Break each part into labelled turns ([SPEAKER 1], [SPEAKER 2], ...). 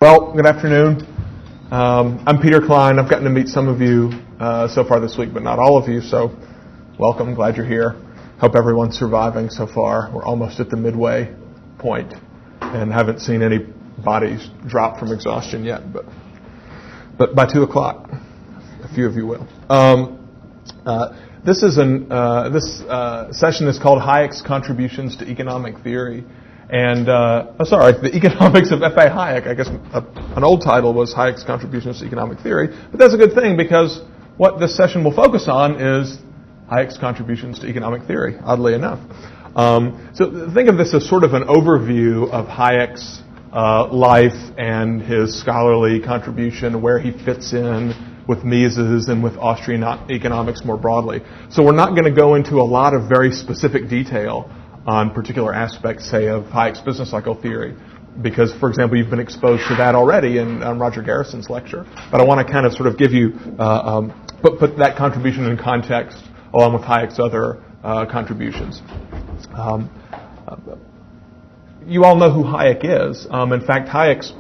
[SPEAKER 1] Well, good afternoon. I'm Peter Klein. I've gotten to meet some of you so far this week, but not all of you, so welcome. Glad you're here. Hope everyone's surviving so far. We're almost at the midway point and haven't seen any bodies drop from exhaustion yet, but by 2 o'clock, a few of you will. This session is called Hayek's Contributions to Economic Theory. And, the Economics of F.A. Hayek. I guess an old title was Hayek's Contributions to Economic Theory. But that's a good thing because what this session will focus on is Hayek's contributions to economic theory, oddly enough. So think of this as sort of an overview of Hayek's life and his scholarly contribution, where he fits in with Mises and with Austrian economics more broadly. So we're not going to go into a lot of very specific detail on particular aspects, say, of Hayek's business cycle theory, because, for example, you've been exposed to that already in Roger Garrison's lecture. But I want to kind of sort of give you, put that contribution in context along with Hayek's other contributions. You all know who Hayek is. In fact, Hayek's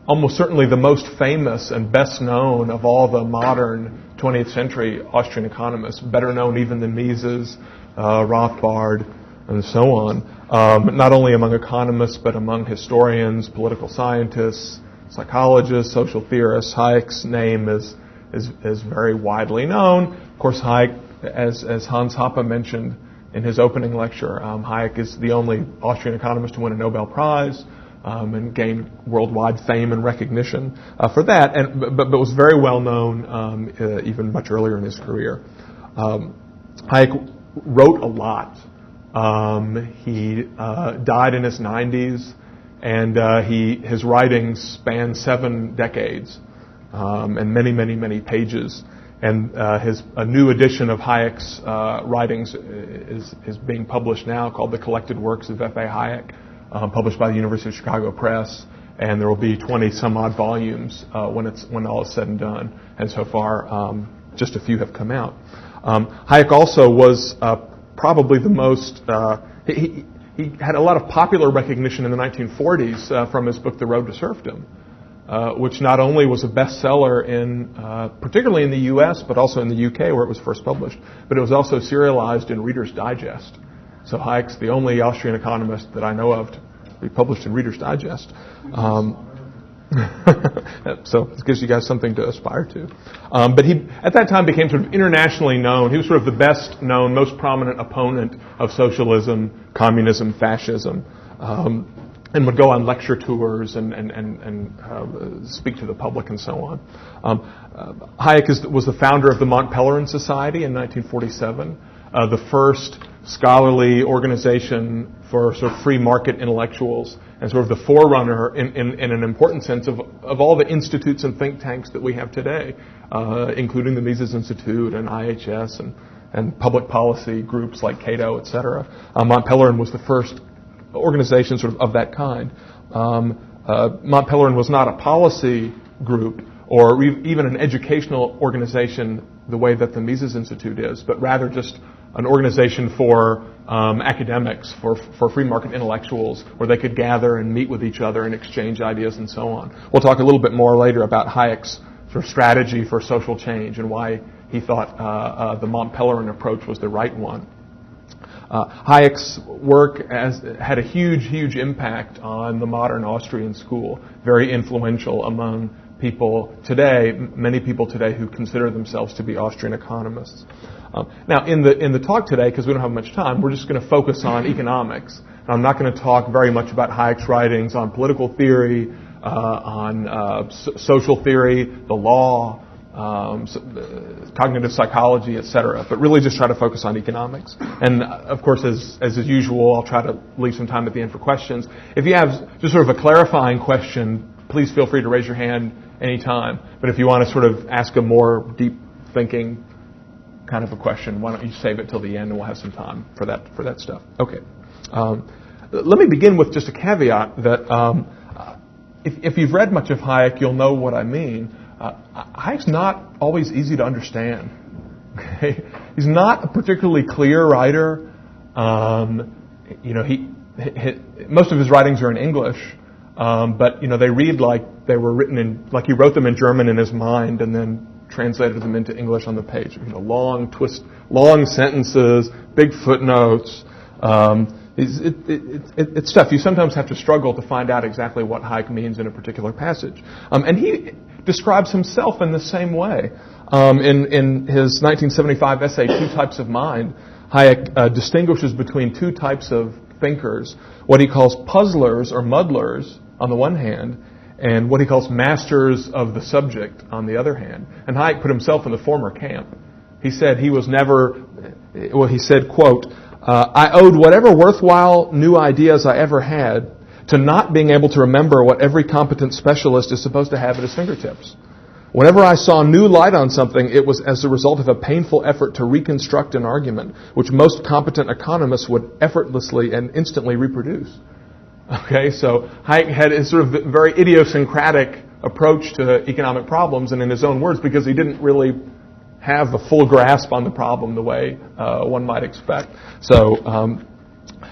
[SPEAKER 1] almost certainly the most famous and best known of all the modern 20th century Austrian economists, better known even than Mises, Rothbard, and so on, not only among economists, but among historians, political scientists, psychologists, social theorists. Hayek's name is very widely known. Of course, Hayek, as Hans Hoppe mentioned in his opening lecture, Hayek is the only Austrian economist to win a Nobel Prize and gain worldwide fame and recognition for that, but was very well known even much earlier in his career. Hayek wrote a lot. He died in his 90s, and his writings span 7 decades and many, many, many pages. And a new edition of Hayek's writings is being published now, called The Collected Works of F.A. Hayek, published by the University of Chicago Press. And there will be 20 some odd volumes when all is said and done. And so far, just a few have come out. Hayek also was probably the most, he had a lot of popular recognition in the 1940s from his book, The Road to Serfdom, which not only was a bestseller particularly in the U.S., but also in the U.K. where it was first published, but it was also serialized in Reader's Digest. So Hayek's the only Austrian economist that I know of to be published in Reader's Digest. So it gives you guys something to aspire to. But he, at that time, became sort of internationally known. He was sort of the best known, most prominent opponent of socialism, communism, fascism, and would go on lecture tours and speak to the public and so on. Hayek was the founder of the Mont Pelerin Society in 1947, the first scholarly organization for sort of free market intellectuals, and sort of the forerunner in an important sense of all the institutes and think tanks that we have today, including the Mises Institute and IHS and public policy groups like Cato, etc. Mont Pelerin was the first organization sort of that kind. Mont Pelerin was not a policy group or even an educational organization the way that the Mises Institute is, but rather just an organization for academics, for free market intellectuals, where they could gather and meet with each other and exchange ideas and so on. We'll talk a little bit more later about Hayek's sort of strategy for social change and why he thought the Mont Pelerin approach was the right one. Hayek's work had a huge impact on the modern Austrian school, very influential among people today, many people today who consider themselves to be Austrian economists. Now, in the talk today, because we don't have much time, we're just going to focus on economics. And I'm not going to talk very much about Hayek's writings on political theory, on social theory, the law, cognitive psychology, etc., but really just try to focus on economics. And of course, as usual, I'll try to leave some time at the end for questions. If you have just sort of a clarifying question, please feel free to raise your hand anytime. But if you want to sort of ask a more deep thinking kind of a question, why don't you save it till the end and we'll have some time for that stuff. Okay. Let me begin with just a caveat that if you've read much of Hayek, you'll know what I mean. Hayek's not always easy to understand. Okay? He's not a particularly clear writer. Most of his writings are in English, but they read like they were written like he wrote them in German in his mind and then translated them into English on the page. Long sentences, big footnotes. It's tough. You sometimes have to struggle to find out exactly what Hayek means in a particular passage. And he describes himself in the same way. In his 1975 essay, Two Types of Mind, Hayek distinguishes between two types of thinkers, what he calls puzzlers or muddlers on the one hand, and what he calls masters of the subject on the other hand. And Hayek put himself in the former camp. He said he was never, he said, quote, I owed whatever worthwhile new ideas I ever had to not being able to remember what every competent specialist is supposed to have at his fingertips. Whenever I saw new light on something, it was as a result of a painful effort to reconstruct an argument, which most competent economists would effortlessly and instantly reproduce. Okay, so Hayek had a sort of very idiosyncratic approach to economic problems, and in his own words, because he didn't really have a full grasp on the problem the way one might expect. So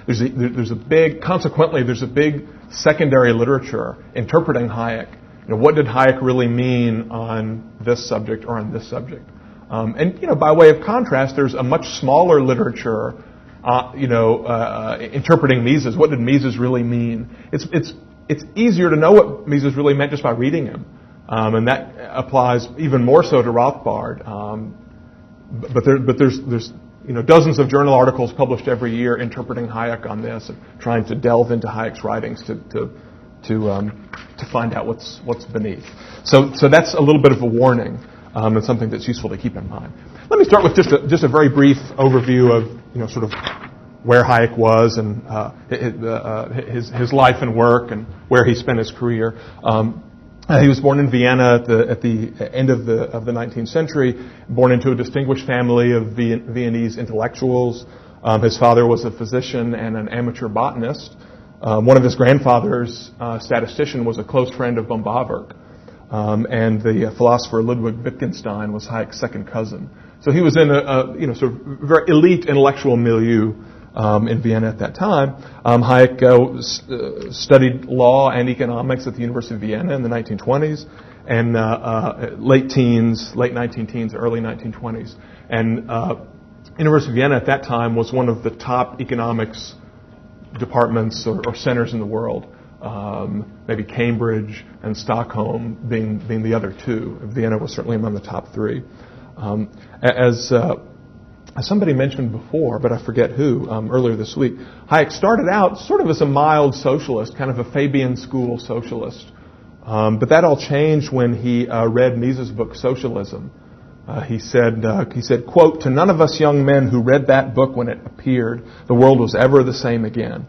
[SPEAKER 1] there's a big secondary literature interpreting Hayek. What did Hayek really mean on this subject or on this subject? And by way of contrast, there's a much smaller literature interpreting Mises. What did Mises really mean? It's easier to know what Mises really meant just by reading him, and that applies even more so to Rothbard. But there's dozens of journal articles published every year interpreting Hayek on this and trying to delve into Hayek's writings to find out what's beneath. So that's a little bit of a warning, and something that's useful to keep in mind. Let me start with just a very brief overview of sort of where Hayek was and his life and work and where he spent his career. He was born in Vienna at the end of the 19th century, born into a distinguished family of Viennese intellectuals. His father was a physician and an amateur botanist. One of his grandfathers, statistician, was a close friend of von Bawerk. And the philosopher Ludwig Wittgenstein was Hayek's second cousin. So he was in a sort of very elite intellectual milieu in Vienna at that time. Hayek studied law and economics at the University of Vienna in the 1920s and late 19 teens, early 1920s. And University of Vienna at that time was one of the top economics departments or centers in the world. Maybe Cambridge and Stockholm being the other two. Vienna was certainly among the top three. As somebody mentioned before, but I forget who, earlier this week, Hayek started out sort of as a mild socialist, kind of a Fabian school socialist. But that all changed when he read Mises' book, Socialism. He said, quote, "To none of us young men who read that book when it appeared, the world was ever the same again."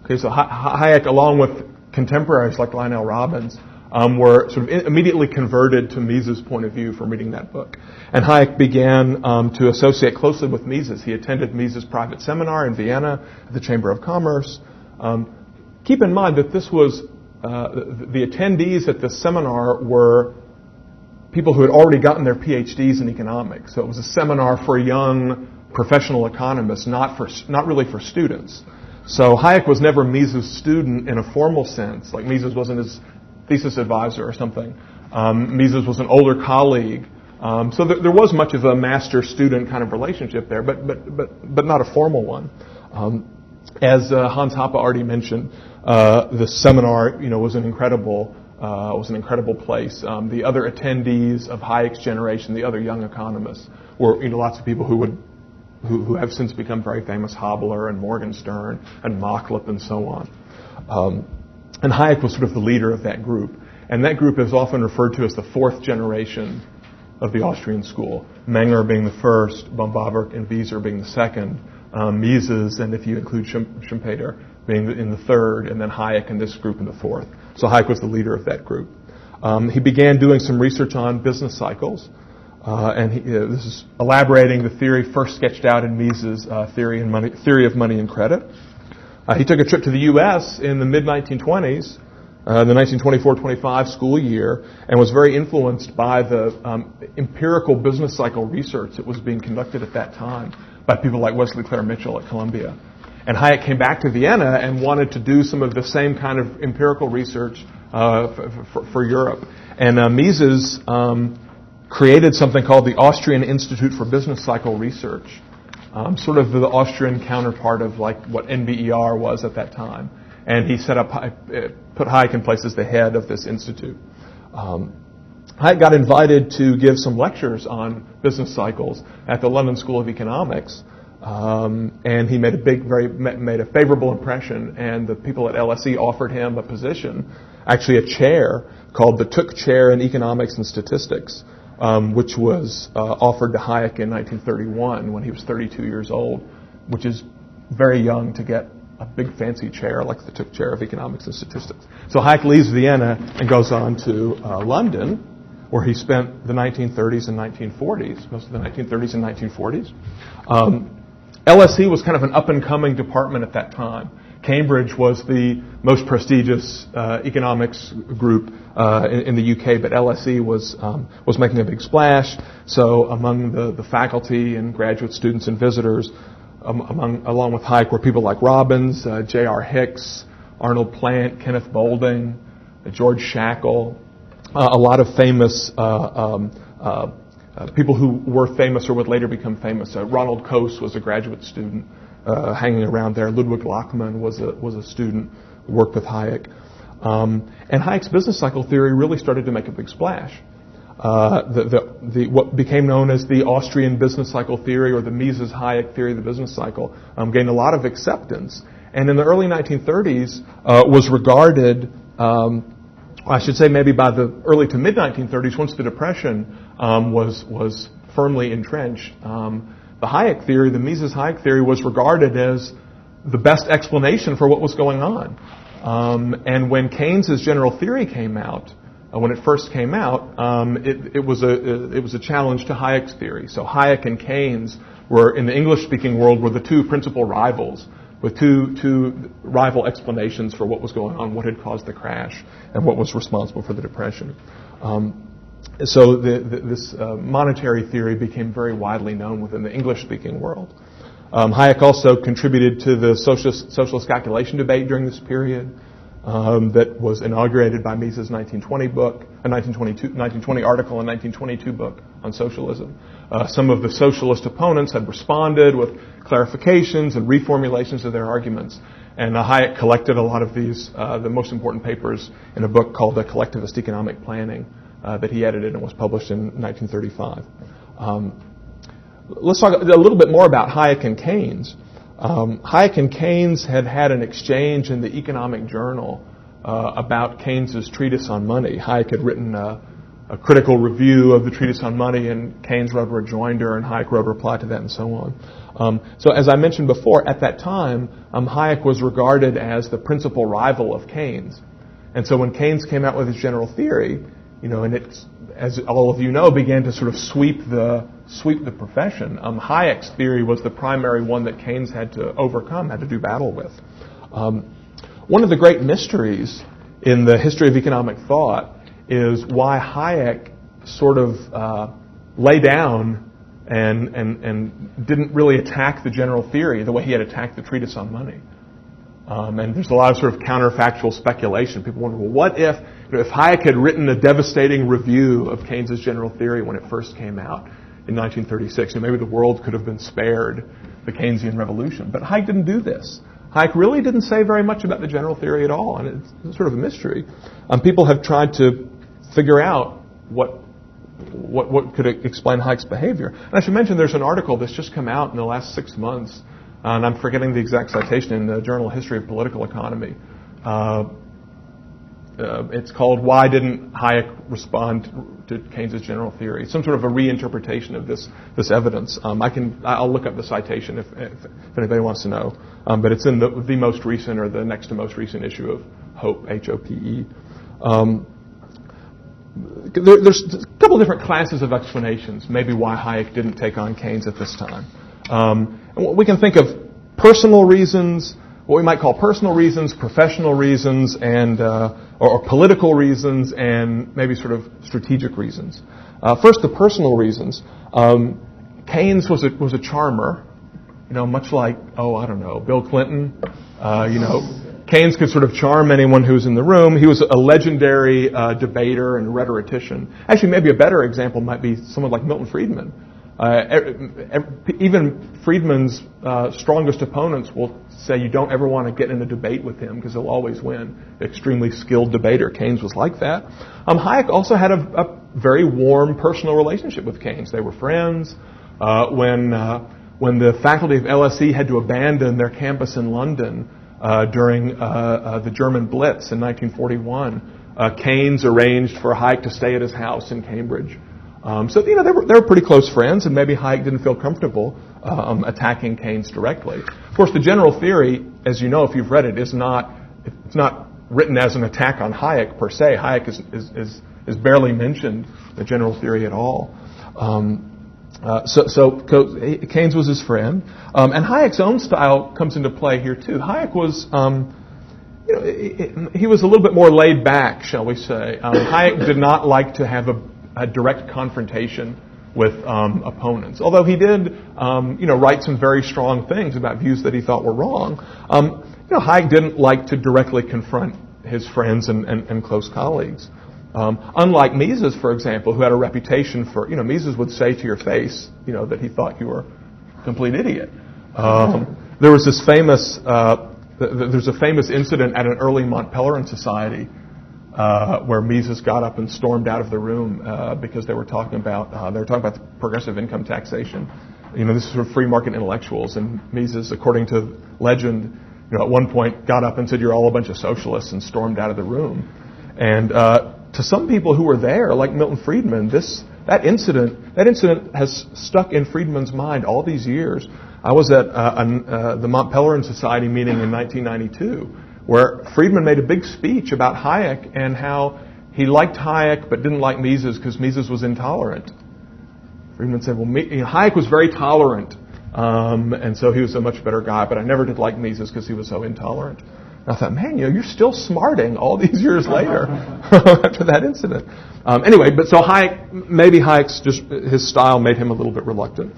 [SPEAKER 1] Okay, so Hayek, along with contemporaries like Lionel Robbins, were sort of immediately converted to Mises' point of view from reading that book. And Hayek began to associate closely with Mises. He attended Mises' private seminar in Vienna at the Chamber of Commerce. Keep in mind that this was, the attendees at this seminar were people who had already gotten their PhDs in economics. So it was a seminar for young professional economists, not really for students. So Hayek was never Mises' student in a formal sense, like Mises wasn't his thesis advisor or something. Mises was an older colleague. So there was much of a master-student kind of relationship there, but not a formal one. As Hans Hoppe already mentioned, the seminar, was an incredible place. The other attendees of Hayek's generation, the other young economists, were lots of people who have since become very famous, Haberler and Morgenstern and Machlup and so on. And Hayek was sort of the leader of that group. And that group is often referred to as the fourth generation of the Austrian school. Menger being the first, von Bawerk and Wieser being the second, Mises, and if you include Schumpeter, being in the third, and then Hayek and this group in the fourth. So Hayek was the leader of that group. He began doing some research on business cycles, and this is elaborating the theory first sketched out in Mises' theory of money and credit. He took a trip to the U.S. in the mid-1920s, the 1924-25 school year, and was very influenced by the empirical business cycle research that was being conducted at that time by people like Wesley Clair Mitchell at Columbia. And Hayek came back to Vienna and wanted to do some of the same kind of empirical research for Europe. And Mises created something called the Austrian Institute for Business Cycle Research, sort of the Austrian counterpart of like what NBER was at that time. And he put Hayek in place as the head of this institute. Hayek got invited to give some lectures on business cycles at the London School of Economics, and he made a favorable impression. And the people at LSE offered him a position, actually a chair called the Tooke Chair in Economics and Statistics, which was offered to Hayek in 1931 when he was 32 years old, which is very young to get a big fancy chair like the Tooke Chair of Economics and Statistics. So Hayek leaves Vienna and goes on to London, where he spent the 1930s and 1940s, most of the 1930s and 1940s. LSE was kind of an up-and-coming department at that time. Cambridge was the most prestigious economics group in the UK, but LSE was making a big splash. So among the faculty and graduate students and visitors, along with Hayek, were people like Robbins, J.R. Hicks, Arnold Plant, Kenneth Boulding, George Shackle, a lot of famous people who were famous or would later become famous. Ronald Coase was a graduate student hanging around there. Ludwig Lachmann was a student who worked with Hayek. And Hayek's business cycle theory really started to make a big splash. What became known as the Austrian business cycle theory, or the Mises-Hayek theory of the business cycle, gained a lot of acceptance. And in the early 1930s was regarded, I should say maybe by the early to mid-1930s, once the Depression was firmly entrenched, the Hayek theory, the Mises-Hayek theory, was regarded as the best explanation for what was going on. And when Keynes's general theory came out, when it first came out, it was a challenge to Hayek's theory. So Hayek and Keynes were, in the English-speaking world, were the two principal rivals, with two rival explanations for what was going on, what had caused the crash, and what was responsible for the Depression. So this monetary theory became very widely known within the English-speaking world. Hayek also contributed to the socialist calculation debate during this period that was inaugurated by Mises' 1920 book, a 1920 article and 1922 book on socialism. Some of the socialist opponents had responded with clarifications and reformulations of their arguments. And Hayek collected a lot of these, the most important papers, in a book called Collectivist Economic Planning that he edited and was published in 1935. Let's talk a little bit more about Hayek and Keynes. Hayek and Keynes had an exchange in the Economic Journal about Keynes's treatise on money. Hayek had written a critical review of the treatise on money, and Keynes wrote a rejoinder, and Hayek wrote a reply to that, and so on. So as I mentioned before, at that time, Hayek was regarded as the principal rival of Keynes. And so when Keynes came out with his general theory, and it, as all of you know, began to sort of sweep the profession, Hayek's theory was the primary one that Keynes had to overcome, had to do battle with. One of the great mysteries in the history of economic thought is why Hayek sort of lay down and didn't really attack the general theory the way he had attacked the treatise on money. And there's a lot of sort of counterfactual speculation. People wonder, well, what if Hayek had written a devastating review of Keynes's general theory when it first came out in 1936, maybe the world could have been spared the Keynesian revolution. But Hayek didn't do this. Hayek really didn't say very much about the general theory at all, and it's sort of a mystery. People have tried to figure out what could explain Hayek's behavior. And I should mention there's an article that's just come out in the last 6 months, and I'm forgetting the exact citation, in the Journal History of Political Economy. It's called "Why Didn't Hayek Respond to Keynes's General Theory?" It's some sort of a reinterpretation of this evidence. I'll look up the citation if anybody wants to know. But it's in the most recent, or the next to most recent issue of Hope, H-O-P-E. There's a couple different classes of explanations, maybe why Hayek didn't take on Keynes at this time. We can think of personal reasons, what we might call personal reasons, professional reasons, and or political reasons, and maybe sort of strategic reasons. First, the personal reasons. Keynes was a charmer. much like, I don't know, Bill Clinton, Keynes could sort of charm anyone who's in the room. He was a legendary debater and rhetorician. Actually, maybe a better example might be someone like Milton Friedman. Even Friedman's strongest opponents will say you don't ever want to get in a debate with him because he'll always win. Extremely skilled debater. Keynes was like that. Hayek also had a very warm personal relationship with Keynes. They were friends. When the faculty of LSE had to abandon their campus in London during the German Blitz in 1941, Keynes arranged for Hayek to stay at his house in Cambridge. So they were pretty close friends, and maybe Hayek didn't feel comfortable attacking Keynes directly. Of course, the general theory, as you know if you've read it, it's not written as an attack on Hayek per se. Hayek is barely mentioned in the general theory at all. So Keynes was his friend, and Hayek's own style comes into play here too. Hayek was, he was a little bit more laid back, shall we say. Hayek did not like to have a direct confrontation with opponents, although he did, write some very strong things about views that he thought were wrong. Hayek didn't like to directly confront his friends and close colleagues. Unlike Mises, for example, who had a reputation for, Mises would say to your face, that he thought you were a complete idiot. There was this famous, there's a famous incident at an early Mont Pelerin society where Mises got up and stormed out of the room because they were talking about the progressive income taxation. This is for free market intellectuals, and Mises, according to legend, at one point got up and said, "You're all a bunch of socialists," and stormed out of the room. And to some people who were there, like Milton Friedman, that incident has stuck in Friedman's mind all these years. I was at the Mont Pelerin Society meeting in 1992, where Friedman made a big speech about Hayek and how he liked Hayek but didn't like Mises because Mises was intolerant. Friedman said, well, Hayek was very tolerant, and so he was a much better guy, but I never did like Mises because he was so intolerant. And I thought, man, you're still smarting all these years later after that incident. Anyway, but so Hayek's his style made him a little bit reluctant.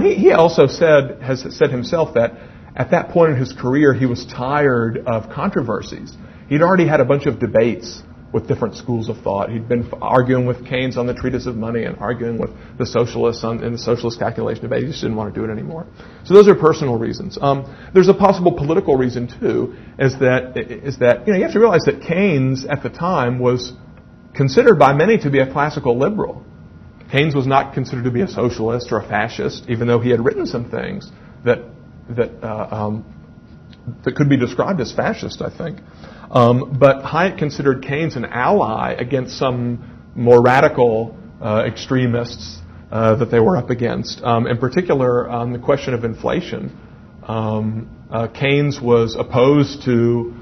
[SPEAKER 1] He also has said himself that at that point in his career, he was tired of controversies. He'd already had a bunch of debates with different schools of thought. He'd been arguing with Keynes on the Treatise of Money and arguing with the socialists in the socialist calculation debate. He just didn't want to do it anymore. So those are personal reasons. There's a possible political reason too, is that you have to realize that Keynes at the time was considered by many to be a classical liberal. Keynes was not considered to be a socialist or a fascist, even though he had written some things that could be described as fascist, I think. But Hayek considered Keynes an ally against some more radical extremists that they were up against. In particular, on the question of inflation, Keynes was opposed to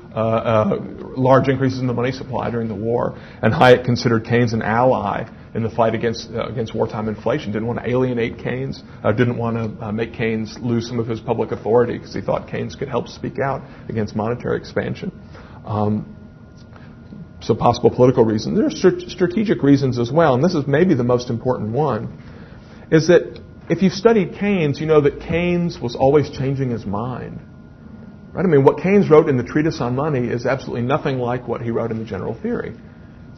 [SPEAKER 1] large increases in the money supply during the war, and Hayek considered Keynes an ally in the fight against wartime inflation. Didn't want to alienate Keynes, didn't want to make Keynes lose some of his public authority because he thought Keynes could help speak out against monetary expansion. So possible political reasons. There are strategic reasons as well, and this is maybe the most important one, is that if you've studied Keynes, you know that Keynes was always changing his mind. Right? What Keynes wrote in the Treatise on Money is absolutely nothing like what he wrote in the General Theory.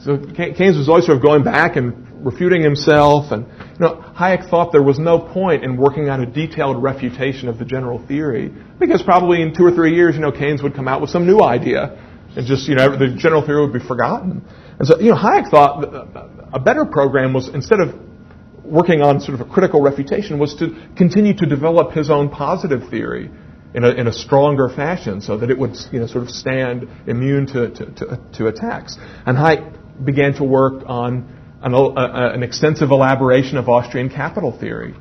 [SPEAKER 1] So Keynes was always sort of going back and refuting himself, and Hayek thought there was no point in working out a detailed refutation of the General Theory because probably in 2 or 3 years, Keynes would come out with some new idea, and just the General Theory would be forgotten. And so Hayek thought that a better program was, instead of working on sort of a critical refutation, was to continue to develop his own positive theory in a stronger fashion, so that it would sort of stand immune to attacks. And Hayek began to work on an extensive elaboration of Austrian capital theory.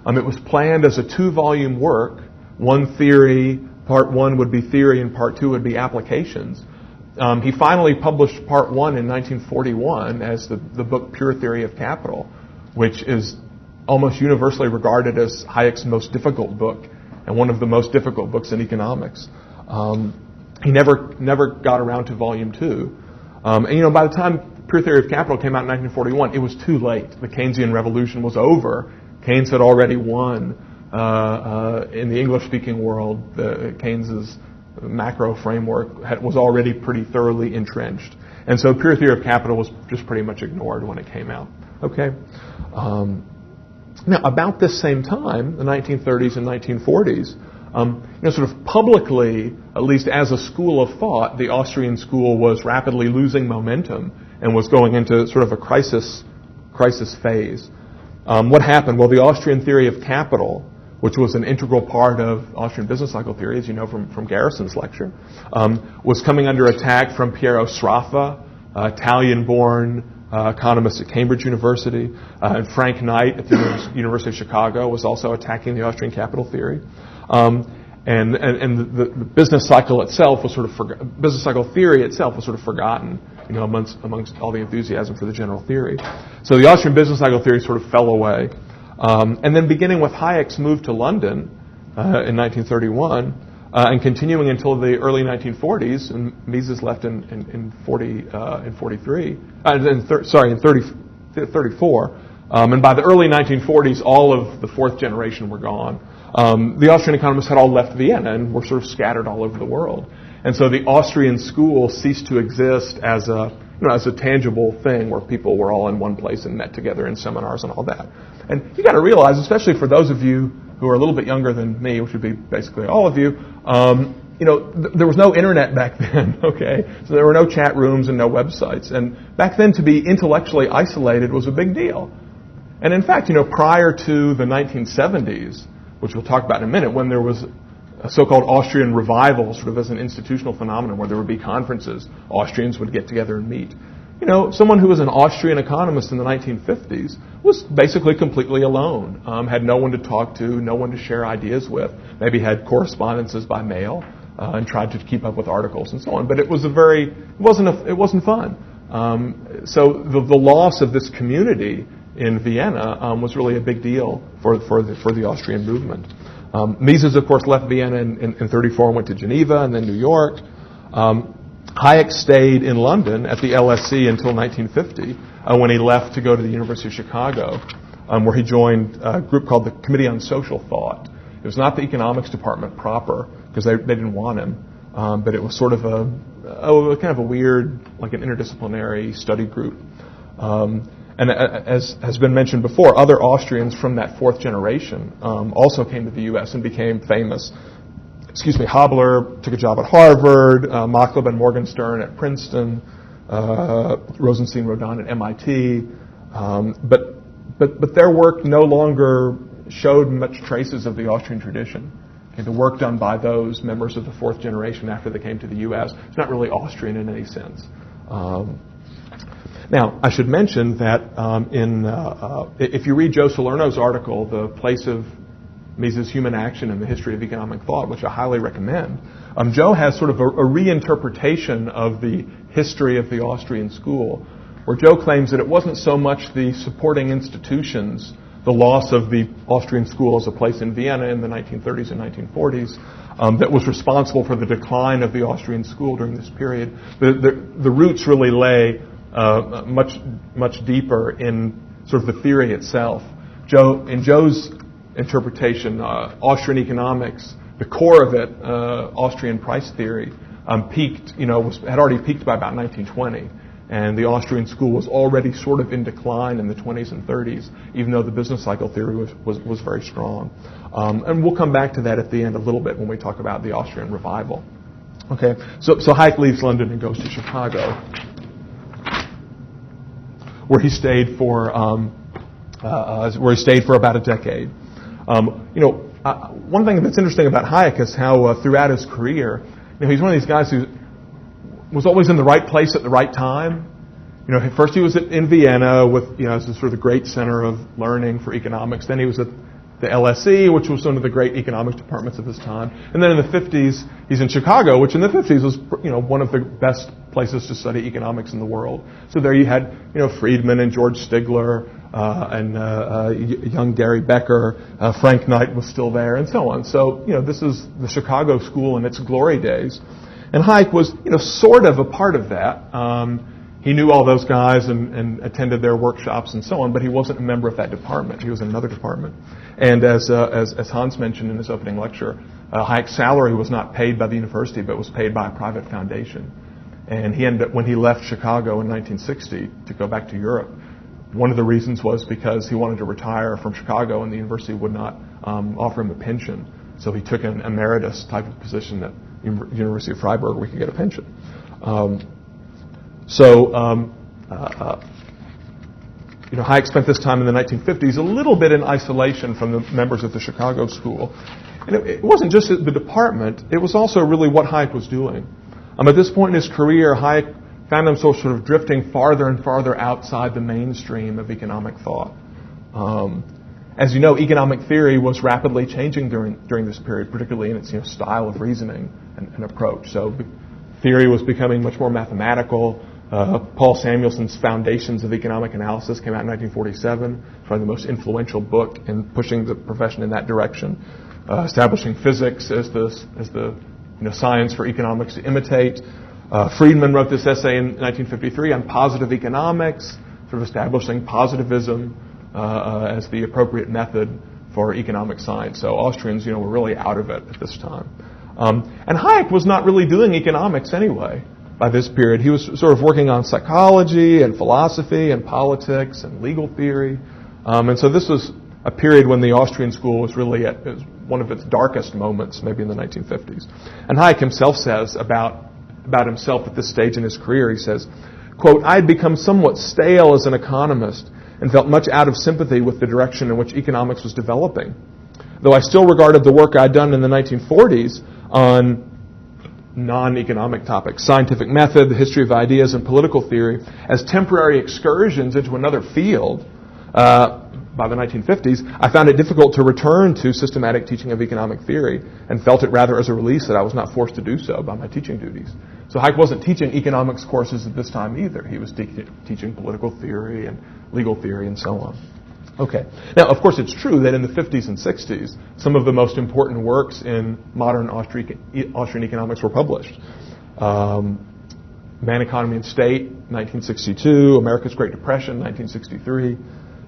[SPEAKER 1] It was planned as a 2-volume work. One theory, part 1 would be theory, and part 2 would be applications. He finally published part 1 in 1941 as the book Pure Theory of Capital, which is almost universally regarded as Hayek's most difficult book and one of the most difficult books in economics. He never got around to volume 2. And by the time Pure Theory of Capital came out in 1941, it was too late. The Keynesian revolution was over. Keynes had already won. in the English-speaking world, Keynes's macro framework was already pretty thoroughly entrenched. And so pure theory of capital was just pretty much ignored when it came out. Okay. Now, about this same time, the 1930s and 1940s, sort of publicly, at least as a school of thought, the Austrian school was rapidly losing momentum and was going into sort of a crisis phase. What happened? Well, the Austrian theory of capital, which was an integral part of Austrian business cycle theory, as you know from Garrison's lecture, was coming under attack from Piero Sraffa, Italian-born economist at Cambridge University, and Frank Knight at the University of Chicago was also attacking the Austrian capital theory. And the business cycle itself was business cycle theory itself was sort of forgotten, amongst all the enthusiasm for the general theory. So the Austrian business cycle theory sort of fell away. And then beginning with Hayek's move to London in 1931, and continuing until the early 1940s, and Mises left in 34. And by the early 1940s, all of the fourth generation were gone. The Austrian economists had all left Vienna and were sort of scattered all over the world. And so the Austrian school ceased to exist as a tangible thing where people were all in one place and met together in seminars and all that. And you got to realize, especially for those of you who are a little bit younger than me, which would be basically all of you, there was no internet back then, okay? So there were no chat rooms and no websites. And back then, to be intellectually isolated was a big deal. And in fact, prior to the 1970s, which we'll talk about in a minute, when there was a so-called Austrian revival, sort of as an institutional phenomenon where there would be conferences, Austrians would get together and meet. Someone who was an Austrian economist in the 1950s was basically completely alone, had no one to talk to, no one to share ideas with, maybe had correspondences by mail, and tried to keep up with articles and so on. But it wasn't fun. So the loss of this community in Vienna was really a big deal for the Austrian movement. Mises, of course, left Vienna in 34 and went to Geneva and then New York. Hayek stayed in London at the LSE until 1950 when he left to go to the University of Chicago, where he joined a group called the Committee on Social Thought. It was not the economics department proper because they didn't want him, but it was sort of a kind of a weird, like an interdisciplinary study group. And as has been mentioned before, other Austrians from that fourth generation also came to the U.S. and became famous. Habler took a job at Harvard, Machlup and Morgenstern at Princeton, Rosenstein Rodan at MIT, but their work no longer showed much traces of the Austrian tradition. Okay, the work done by those members of the fourth generation after they came to the U.S. is not really Austrian in any sense. Now, I should mention that if you read Joe Salerno's article, The Place of Mises' Human Action in the History of Economic Thought, which I highly recommend, Joe has sort of a reinterpretation of the history of the Austrian school, where Joe claims that it wasn't so much the supporting institutions, the loss of the Austrian school as a place in Vienna in the 1930s and 1940s, that was responsible for the decline of the Austrian school during this period. The roots really lay much deeper in sort of the theory itself. In Joe's interpretation, Austrian economics, the core of it, Austrian price theory, had already peaked by about 1920, and the Austrian school was already sort of in decline in the 20s and 30s, even though the business cycle theory was very strong. And we'll come back to that at the end a little bit when we talk about the Austrian revival. Okay, so Hayek leaves London and goes to Chicago, where he stayed for about a decade. One thing that's interesting about Hayek is how throughout his career, he's one of these guys who was always in the right place at the right time. First he was in Vienna with as sort of the great center of learning for economics. Then he was at the LSE, which was one of the great economics departments of his time. And then in the 50s, he's in Chicago, which in the 50s was one of the best places to study economics in the world. So there you had Friedman and George Stigler and young Gary Becker. Frank Knight was still there, and so on. So this is the Chicago school in its glory days, and Hayek was sort of a part of that. he knew all those guys and attended their workshops and so on, but he wasn't a member of that department. He was in another department. And as Hans mentioned in his opening lecture, Hayek's salary was not paid by the university, but was paid by a private foundation. And he ended up, when he left Chicago in 1960 to go back to Europe, one of the reasons was because he wanted to retire from Chicago and the university would not offer him a pension. So he took an emeritus type of position at University of Freiburg where he could get a pension. Hayek spent this time in the 1950s a little bit in isolation from the members of the Chicago School. And it wasn't just the department, it was also really what Hayek was doing. At this point in his career, Hayek found himself sort of drifting farther and farther outside the mainstream of economic thought. As you know, economic theory was rapidly changing during this period, particularly in its style of reasoning and approach. So theory was becoming much more mathematical. Paul Samuelson's Foundations of Economic Analysis came out in 1947. It's probably the most influential book in pushing the profession in that direction, establishing physics as the science for economics to imitate. Friedman wrote this essay in 1953 on positive economics, sort of establishing positivism as the appropriate method for economic science. So Austrians, were really out of it at this time. And Hayek was not really doing economics anyway by this period. He was sort of working on psychology and philosophy and politics and legal theory. And so this was a period when the Austrian school was really at one of its darkest moments, maybe in the 1950s. And Hayek himself says about himself at this stage in his career, he says, quote, "I had become somewhat stale as an economist and felt much out of sympathy with the direction in which economics was developing. Though I still regarded the work I'd done in the 1940s on non-economic topics, scientific method, the history of ideas, and political theory, as temporary excursions into another field, by the 1950s, I found it difficult to return to systematic teaching of economic theory and felt it rather as a release that I was not forced to do so by my teaching duties." So Hayek wasn't teaching economics courses at this time either. He was teaching political theory and legal theory and so on. Okay. Now, of course, it's true that in the 50s and 60s, some of the most important works in modern Austrian economics were published. Man, Economy, and State, 1962. America's Great Depression, 1963.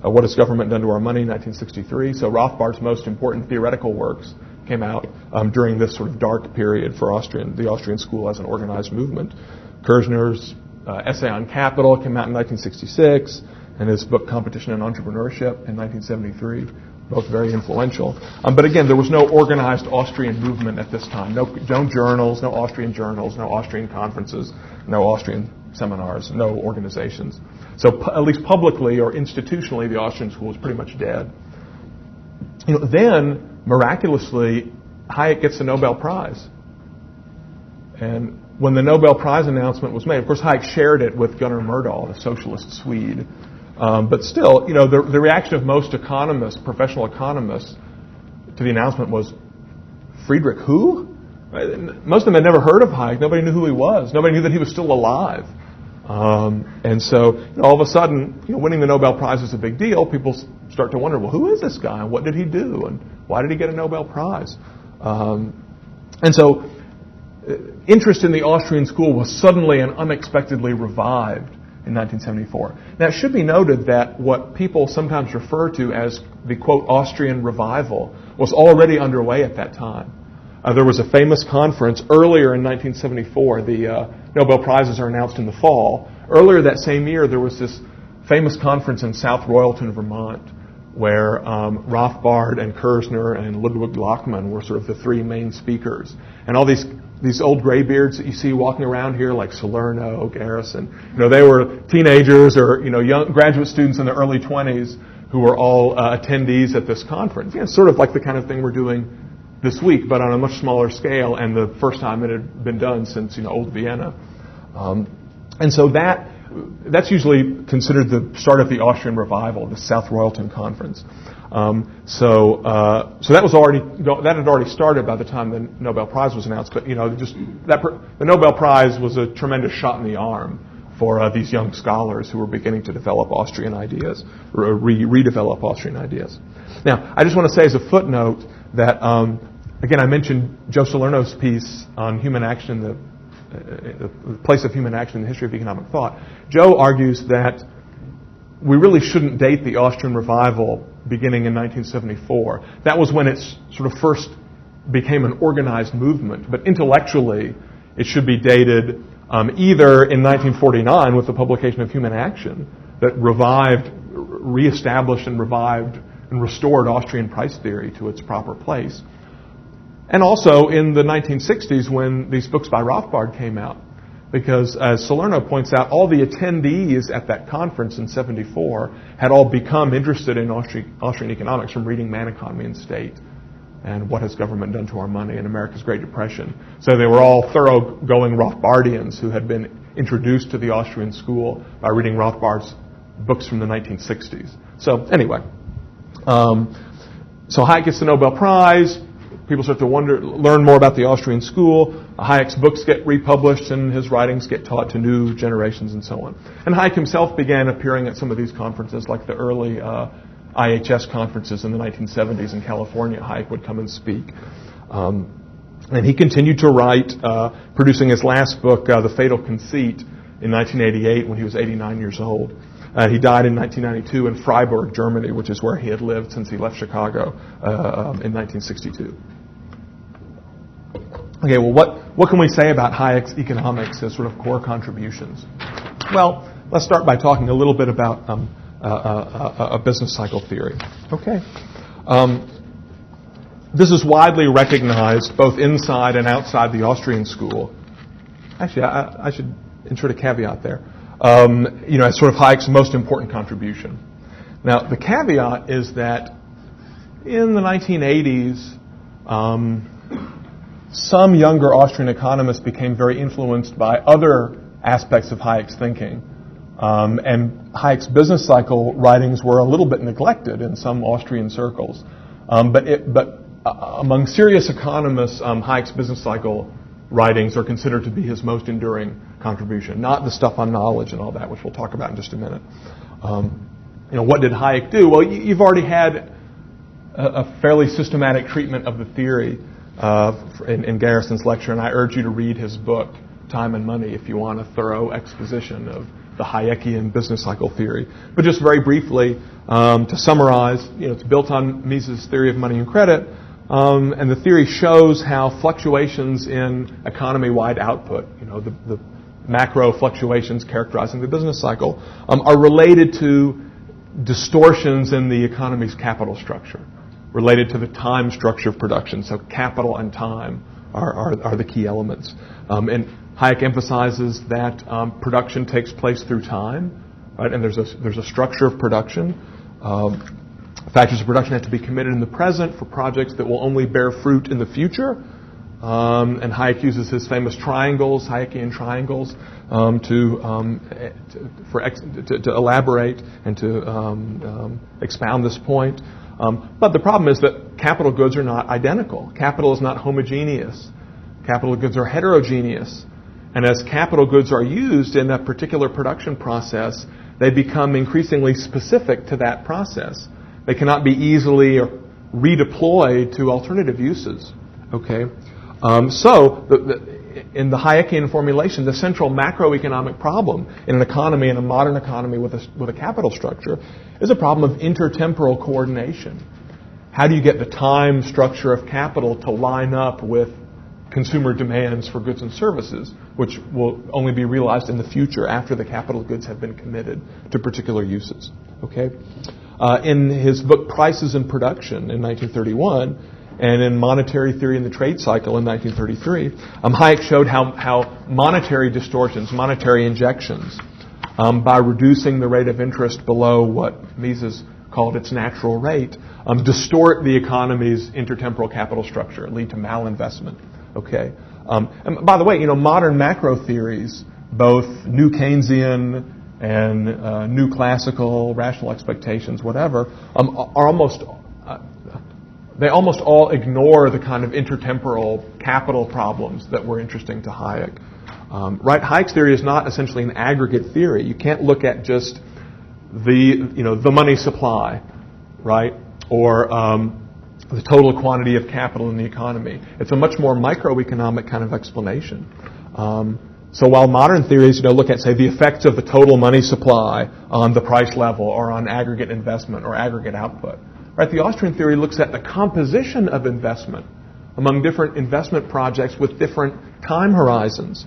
[SPEAKER 1] What Has Government Done to Our Money, 1963. So Rothbard's most important theoretical works came out during this sort of dark period for the Austrian school as an organized movement. Kirzner's essay on capital came out in 1966, and his book Competition and Entrepreneurship in 1973, both very influential. But again, there was no organized Austrian movement at this time. No journals, no Austrian journals, no Austrian conferences, no Austrian seminars, no organizations. So at least publicly or institutionally, the Austrian school was pretty much dead. Then, miraculously, Hayek gets the Nobel Prize. And when the Nobel Prize announcement was made, of course, Hayek shared it with Gunnar Myrdal, the socialist Swede. But still, the reaction of most economists, professional economists, to the announcement was, Friedrich who? Most of them had never heard of Hayek. Nobody knew who he was. Nobody knew that he was still alive. And so, all of a sudden, winning the Nobel Prize is a big deal. People start to wonder, well, who is this guy? What did he do? And why did he get a Nobel Prize? And so, interest in the Austrian school was suddenly and unexpectedly revived in 1974. Now, it should be noted that what people sometimes refer to as the, quote, Austrian revival was already underway at that time. There was a famous conference earlier in 1974. The Nobel Prizes are announced in the fall. Earlier that same year, there was this famous conference in South Royalton, Vermont, where Rothbard and Kirzner and Ludwig Lachmann were sort of the three main speakers. And all these old graybeards that you see walking around here, like Salerno, Garrison, they were teenagers or young graduate students in their early 20s who were all attendees at this conference. Sort of like the kind of thing we're doing this week, but on a much smaller scale, and the first time it had been done since Old Vienna. And so that's usually considered the start of the Austrian revival, the South Royalton Conference. So that had already started by the time the Nobel Prize was announced. But the Nobel Prize was a tremendous shot in the arm for these young scholars who were beginning to develop Austrian ideas, or redevelop Austrian ideas. Now, I just want to say as a footnote that again, I mentioned Joe Salerno's piece on human action in the the place of human action in the history of economic thought. Joe argues that we really shouldn't date the Austrian revival beginning in 1974. That was when it sort of first became an organized movement. But intellectually, it should be dated either in 1949 with the publication of Human Action that reestablished and revived and restored Austrian price theory to its proper place. And also in the 1960s when these books by Rothbard came out. Because as Salerno points out, all the attendees at that conference in 74 had all become interested in Austrian economics from reading Man, Economy, and State and What Has Government Done to Our Money and America's Great Depression. So they were all thoroughgoing Rothbardians who had been introduced to the Austrian school by reading Rothbard's books from the 1960s. So anyway, so Hayek gets the Nobel Prize. People start to learn more about the Austrian school. Hayek's books get republished and his writings get taught to new generations and so on. And Hayek himself began appearing at some of these conferences, like the early IHS conferences in the 1970s in California. Hayek would come and speak. And he continued to write, producing his last book, The Fatal Conceit, in 1988 when he was 89 years old. He died in 1992 in Freiburg, Germany, which is where he had lived since he left Chicago in 1962. Okay, well, what can we say about Hayek's economics as sort of core contributions? Well, let's start by talking a little bit about a business cycle theory. Okay. This is widely recognized both inside and outside the Austrian school. Actually, I should insert a caveat there. As sort of Hayek's most important contribution. Now, the caveat is that in the 1980s, some younger Austrian economists became very influenced by other aspects of Hayek's thinking. And Hayek's business cycle writings were a little bit neglected in some Austrian circles. But among serious economists, Hayek's business cycle writings are considered to be his most enduring contribution, not the stuff on knowledge and all that, which we'll talk about in just a minute. What did Hayek do? Well, you've already had a fairly systematic treatment of the theory in Garrison's lecture, and I urge you to read his book, Time and Money, if you want a thorough exposition of the Hayekian business cycle theory. But just very briefly, to summarize, it's built on Mises' theory of money and credit, and the theory shows how fluctuations in economy-wide output, the macro fluctuations characterizing the business cycle, are related to distortions in the economy's capital structure, related to the time structure of production. So capital and time are the key elements. And Hayek emphasizes that production takes place through time, right? And there's a structure of production. Factors of production have to be committed in the present for projects that will only bear fruit in the future. And Hayek uses his famous triangles, Hayekian triangles, to elaborate and to expound this point. But the problem is that capital goods are not identical. Capital is not homogeneous. Capital goods are heterogeneous. And as capital goods are used in a particular production process, they become increasingly specific to that process. They cannot be easily redeployed to alternative uses. Okay, so in the Hayekian formulation, the central macroeconomic problem in an economy, in a modern economy with a capital structure, is a problem of intertemporal coordination. How do you get the time structure of capital to line up with consumer demands for goods and services, which will only be realized in the future after the capital goods have been committed to particular uses? Okay. In his book Prices and Production in 1931, and in Monetary Theory and the Trade Cycle in 1933, Hayek showed how monetary distortions, monetary injections, by reducing the rate of interest below what Mises called its natural rate, distort the economy's intertemporal capital structure and lead to malinvestment. Okay. And by the way, modern macro theories, both new Keynesian and new classical, rational expectations, whatever, are almost all ignore the kind of intertemporal capital problems that were interesting to Hayek. Right? Hayek's theory is not essentially an aggregate theory. You can't look at just the money supply, right, or the total quantity of capital in the economy. It's a much more microeconomic kind of explanation. So while modern theories, look at, say, the effects of the total money supply on the price level or on aggregate investment or aggregate output, right? The Austrian theory looks at the composition of investment among different investment projects with different time horizons.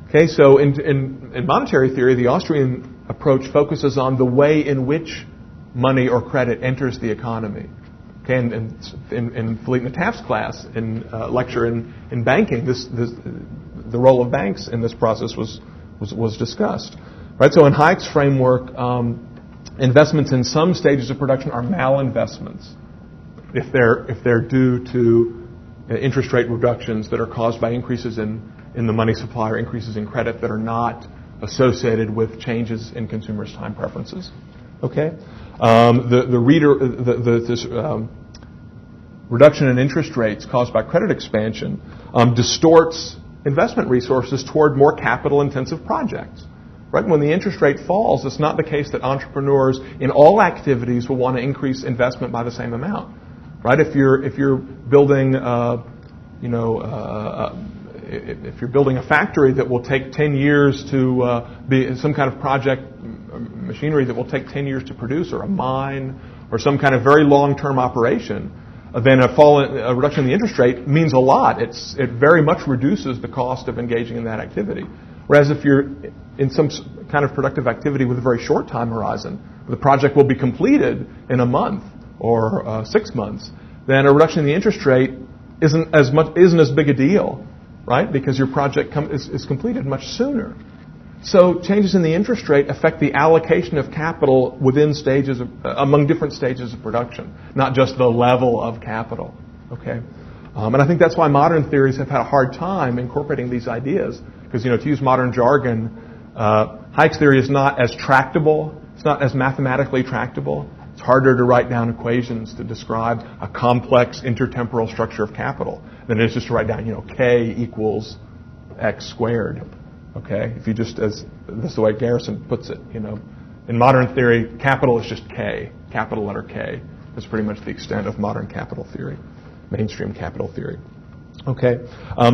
[SPEAKER 1] Okay, so in monetary theory, the Austrian approach focuses on the way in which money or credit enters the economy. Okay, and in Philippe Nataf's class, in lecture in banking, the role of banks in this process was discussed. Right, so in Hayek's framework, investments in some stages of production are malinvestments if they're due to interest rate reductions that are caused by increases in the money supply or increases in credit that are not associated with changes in consumers' time preferences. Okay, this reduction in interest rates caused by credit expansion distorts investment resources toward more capital-intensive projects. Right? When the interest rate falls, it's not the case that entrepreneurs in all activities will want to increase investment by the same amount. Right? If you're building, if you're building a factory that will take 10 years to be some kind of project machinery that will take 10 years to produce, or a mine, or some kind of very long-term operation, then a reduction in the interest rate means a lot. It very much reduces the cost of engaging in that activity. Whereas if you're in some kind of productive activity with a very short time horizon, the project will be completed in a month or 6 months, then a reduction in the interest rate isn't as big a deal, right? Because your project is completed much sooner. So changes in the interest rate affect the allocation of capital within among different stages of production, not just the level of capital. Okay, and I think that's why modern theories have had a hard time incorporating these ideas, because to use modern jargon, Hayek's theory is not as tractable. It's not as mathematically tractable. It's harder to write down equations to describe a complex intertemporal structure of capital than it is just to write down, K equals X squared. Okay, if you just, that's the way Garrison puts it, In modern theory, capital is just K, capital letter K. That's pretty much the extent of modern capital theory, mainstream capital theory. Okay,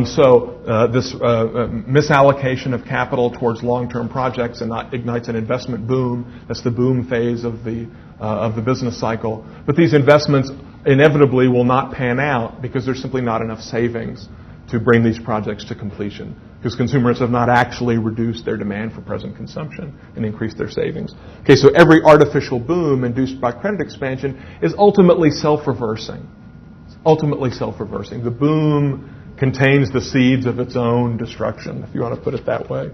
[SPEAKER 1] so this misallocation of capital towards long-term projects ignites an investment boom. That's the boom phase of the business cycle. But these investments inevitably will not pan out because there's simply not enough savings to bring these projects to completion, because consumers have not actually reduced their demand for present consumption and increased their savings. Okay, so every artificial boom induced by credit expansion is ultimately self-reversing. The boom contains the seeds of its own destruction, if you want to put it that way.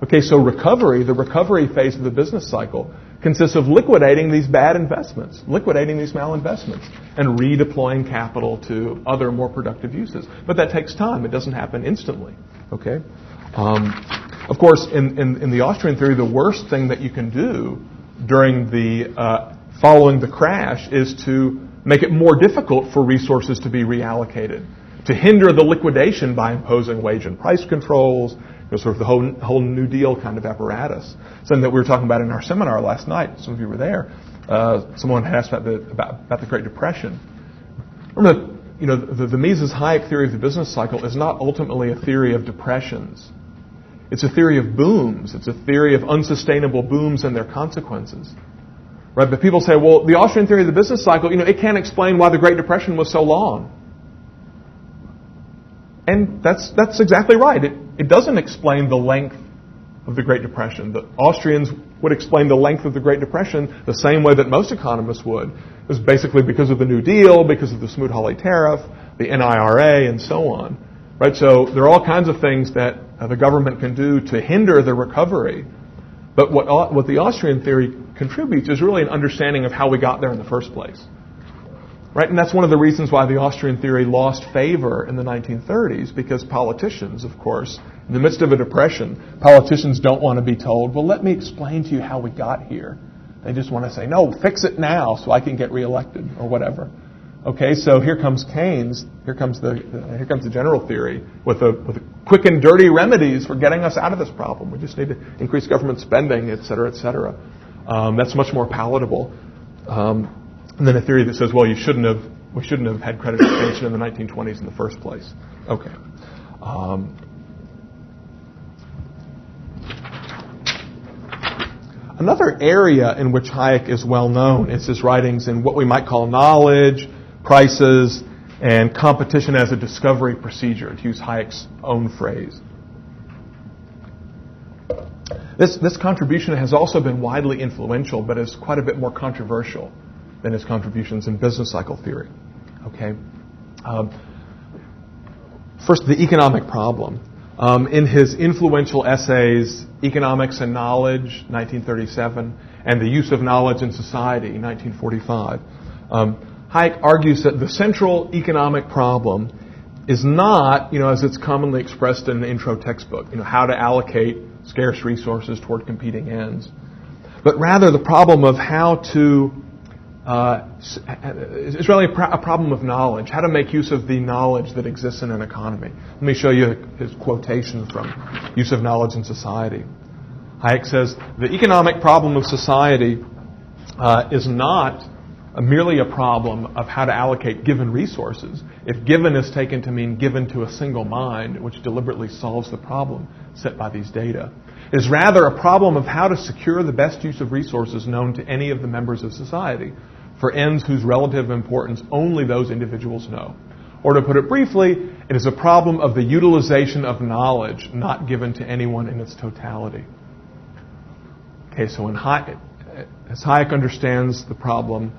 [SPEAKER 1] Okay, so the recovery phase of the business cycle consists of liquidating these bad investments, liquidating these malinvestments, and redeploying capital to other more productive uses. But that takes time. It doesn't happen instantly. Okay. Of course, in the Austrian theory, the worst thing that you can do during following the crash is to make it more difficult for resources to be reallocated, to hinder the liquidation by imposing wage and price controls, sort of the whole New Deal kind of apparatus. Something that we were talking about in our seminar last night. Some of you were there. Someone had asked about the Great Depression. Remember, the Mises-Hayek theory of the business cycle is not ultimately a theory of depressions. It's a theory of booms. It's a theory of unsustainable booms and their consequences. Right? But people say, well, the Austrian theory of the business cycle, it can't explain why the Great Depression was so long. And that's exactly right. It doesn't explain the length of the Great Depression. The Austrians would explain the length of the Great Depression the same way that most economists would. It was basically because of the New Deal, because of the Smoot-Hawley tariff, the NIRA, and so on. Right? So there are all kinds of things that the government can do to hinder the recovery. But what the Austrian theory contributes is really an understanding of how we got there in the first place. Right? And that's one of the reasons why the Austrian theory lost favor in the 1930s, because politicians, of course, in the midst of a depression, politicians don't want to be told, well, let me explain to you how we got here. They just want to say, no, fix it now so I can get reelected or whatever. Okay, so here comes Keynes, here comes the general theory with the quick and dirty remedies for getting us out of this problem. We just need to increase government spending, et cetera, et cetera. That's much more palatable. And then a theory that says, well, we shouldn't have had credit expansion in the 1920s in the first place. Okay. Another area in which Hayek is well known is his writings in what we might call knowledge, prices, and competition as a discovery procedure, to use Hayek's own phrase. This contribution has also been widely influential, but is quite a bit more controversial than his contributions in business cycle theory. Okay. First, the economic problem. In his influential essays, Economics and Knowledge, 1937, and The Use of Knowledge in Society, 1945, Hayek argues that the central economic problem is not, as it's commonly expressed in the intro textbook, how to allocate scarce resources toward competing ends, but rather the problem of how to, it's really a problem of knowledge, how to make use of the knowledge that exists in an economy. Let me show you his quotation from Use of Knowledge in Society. Hayek says, the economic problem of society is not merely a problem of how to allocate given resources, if given is taken to mean given to a single mind, which deliberately solves the problem set by these data. It is rather a problem of how to secure the best use of resources known to any of the members of society for ends whose relative importance only those individuals know. Or to put it briefly, it is a problem of the utilization of knowledge not given to anyone in its totality. Okay, so as Hayek understands the problem,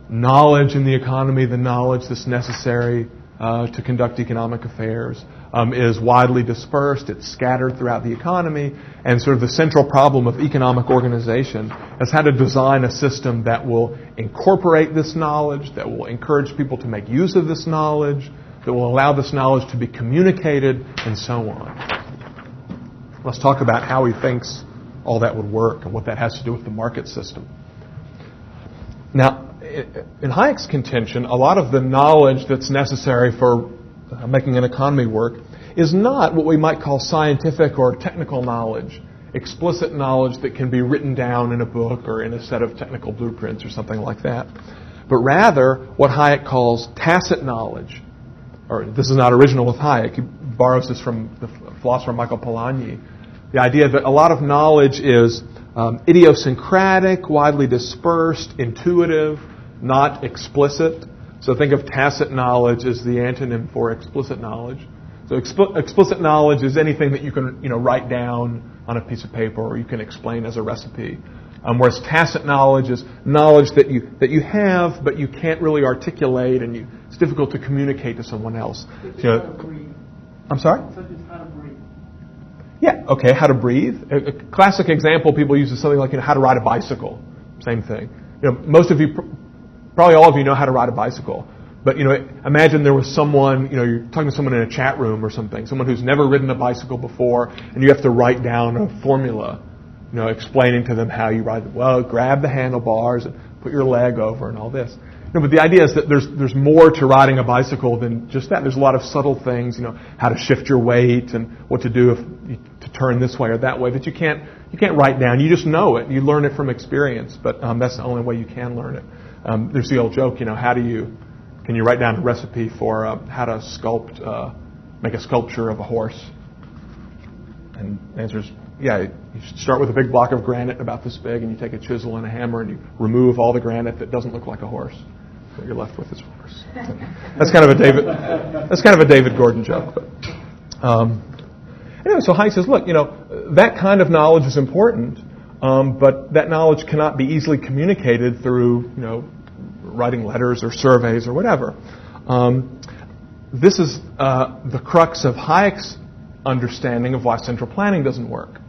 [SPEAKER 1] knowledge in the economy, the knowledge that's necessary to conduct economic affairs, is widely dispersed. It's scattered throughout the economy. And sort of the central problem of economic organization is how to design a system that will incorporate this knowledge, that will encourage people to make use of this knowledge, that will allow this knowledge to be communicated, and so on. Let's talk about how he thinks all that would work and what that has to do with the market system. Now, in Hayek's contention, a lot of the knowledge that's necessary for making an economy work is not what we might call scientific or technical knowledge, explicit knowledge that can be written down in a book or in a set of technical blueprints or something like that, but rather what Hayek calls tacit knowledge. Or this is not original with Hayek. He borrows this from the philosopher Michael Polanyi. The idea that a lot of knowledge is idiosyncratic, widely dispersed, intuitive, not explicit. So think of tacit knowledge as the antonym for explicit knowledge. So explicit knowledge is anything that you can write down on a piece of paper or you can explain as a recipe. Whereas tacit knowledge is knowledge that you have but you can't really articulate and it's difficult to communicate to someone else. I'm sorry?
[SPEAKER 2] Such as how to breathe.
[SPEAKER 1] Yeah, okay, how to breathe. A classic example people use is something like how to ride a bicycle. Same thing. Most of you, probably all of you know how to ride a bicycle. But, imagine there was someone, you're talking to someone in a chat room or something, someone who's never ridden a bicycle before, and you have to write down a formula, explaining to them how you ride. Well, grab the handlebars and put your leg over and all this. But the idea is that there's more to riding a bicycle than just that. There's a lot of subtle things, how to shift your weight and what to do to turn this way or that way that you can't write down. You just know it. You learn it from experience, but that's the only way you can learn it. There's the old joke, can you write down a recipe for how to make a sculpture of a horse? And the answer is, yeah, you should start with a big block of granite about this big, and you take a chisel and a hammer, and you remove all the granite that doesn't look like a horse. What you're left with is a horse. That's kind of a David Gordon joke. But, anyway, so Hayek says, look, that kind of knowledge is important, but that knowledge cannot be easily communicated through, writing letters or surveys or whatever. This is the crux of Hayek's understanding of why central planning doesn't work.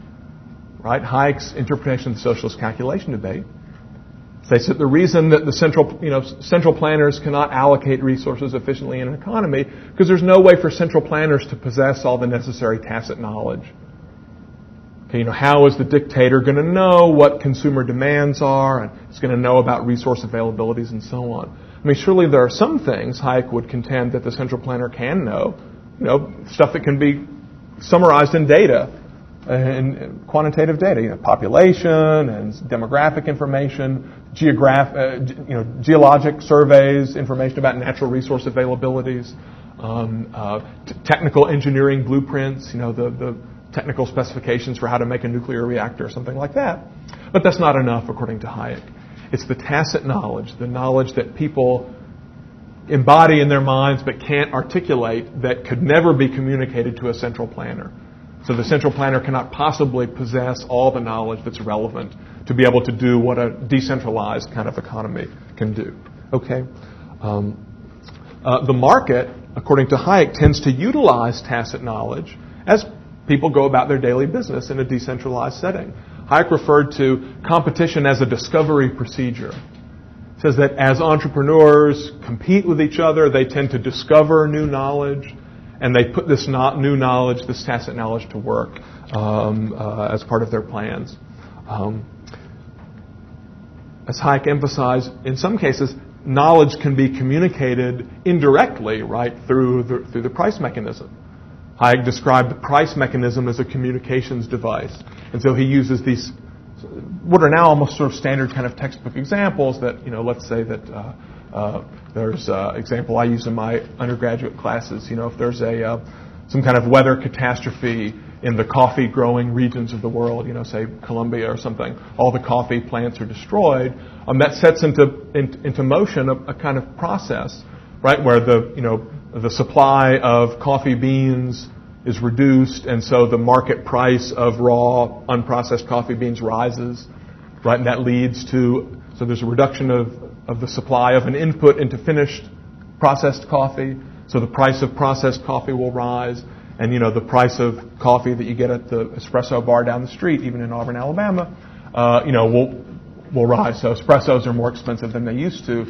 [SPEAKER 1] Right? Hayek's interpretation of the socialist calculation debate states that the reason that the central planners cannot allocate resources efficiently in an economy because there's no way for central planners to possess all the necessary tacit knowledge. Okay, how is the dictator going to know what consumer demands are, and he's going to know about resource availabilities and so on? I mean, surely there are some things Hayek would contend that the central planner can know, stuff that can be summarized in data, in quantitative data, population and demographic information, geologic surveys, information about natural resource availabilities, technical engineering blueprints, the technical specifications for how to make a nuclear reactor or something like that. But that's not enough, according to Hayek. It's the tacit knowledge, the knowledge that people embody in their minds but can't articulate, that could never be communicated to a central planner. So the central planner cannot possibly possess all the knowledge that's relevant to be able to do what a decentralized kind of economy can do. Okay? The market, according to Hayek, tends to utilize tacit knowledge as people go about their daily business in a decentralized setting. Hayek referred to competition as a discovery procedure. He says that as entrepreneurs compete with each other, they tend to discover new knowledge, and they put this new knowledge, this tacit knowledge, to work as part of their plans. As Hayek emphasized, in some cases, knowledge can be communicated indirectly, right, through the price mechanism. Hayek described the price mechanism as a communications device. And so he uses these, what are now almost sort of standard kind of textbook examples that, let's say that there's an example I use in my undergraduate classes. If there's some kind of weather catastrophe in the coffee growing regions of the world, say Colombia or something, all the coffee plants are destroyed, that sets into motion a kind of process, right, where the supply of coffee beans is reduced, and so the market price of raw, unprocessed coffee beans rises, right, and that leads to, so there's a reduction of the supply of an input into finished processed coffee, so the price of processed coffee will rise, and the price of coffee that you get at the espresso bar down the street, even in Auburn, Alabama, will rise. So espressos are more expensive than they used to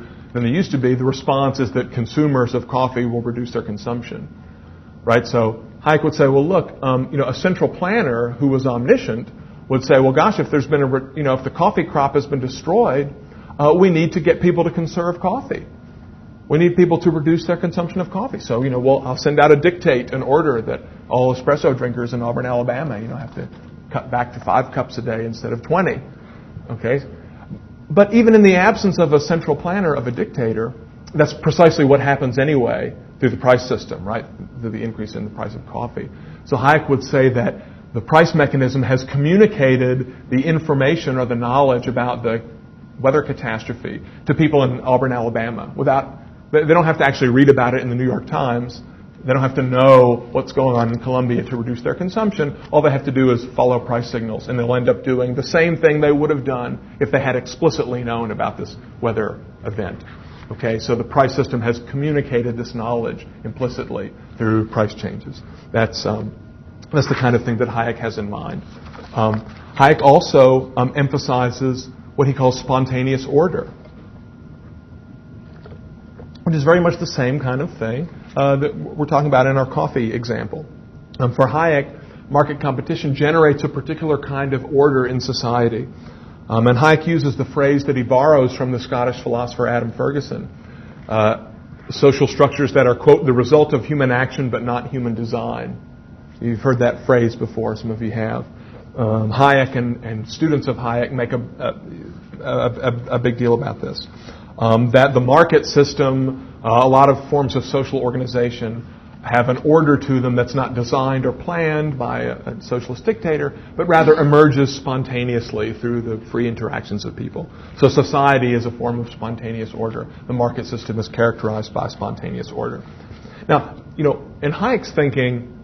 [SPEAKER 1] be. The response is that consumers of coffee will reduce their consumption, right? So Hayek would say, well, look, a central planner who was omniscient would say, well, gosh, if there's been if the coffee crop has been destroyed, we need to get people to conserve coffee. We need people to reduce their consumption of coffee. So, I'll send out a dictate, an order that all espresso drinkers in Auburn, Alabama, have to cut back to 5 cups a day instead of 20. Okay? But even in the absence of a central planner, of a dictator, that's precisely what happens anyway through the price system, right? Through the increase in the price of coffee. So Hayek would say that the price mechanism has communicated the information or the knowledge about the weather catastrophe to people in Auburn, Alabama. They don't have to actually read about it in the New York Times. They don't have to know what's going on in Colombia to reduce their consumption. All they have to do is follow price signals, and they'll end up doing the same thing they would have done if they had explicitly known about this weather event. Okay, so the price system has communicated this knowledge implicitly through price changes. That's the kind of thing that Hayek has in mind. Hayek also emphasizes what he calls spontaneous order, which is very much the same kind of thing that we're talking about in our coffee example. For Hayek, market competition generates a particular kind of order in society. And Hayek uses the phrase that he borrows from the Scottish philosopher Adam Ferguson, social structures that are, quote, the result of human action but not human design. You've heard that phrase before, some of you have. Hayek and students of Hayek make a big deal about this. That the market system, a lot of forms of social organization have an order to them that's not designed or planned by a socialist dictator, but rather emerges spontaneously through the free interactions of people. So society is a form of spontaneous order. The market system is characterized by spontaneous order. Now, in Hayek's thinking,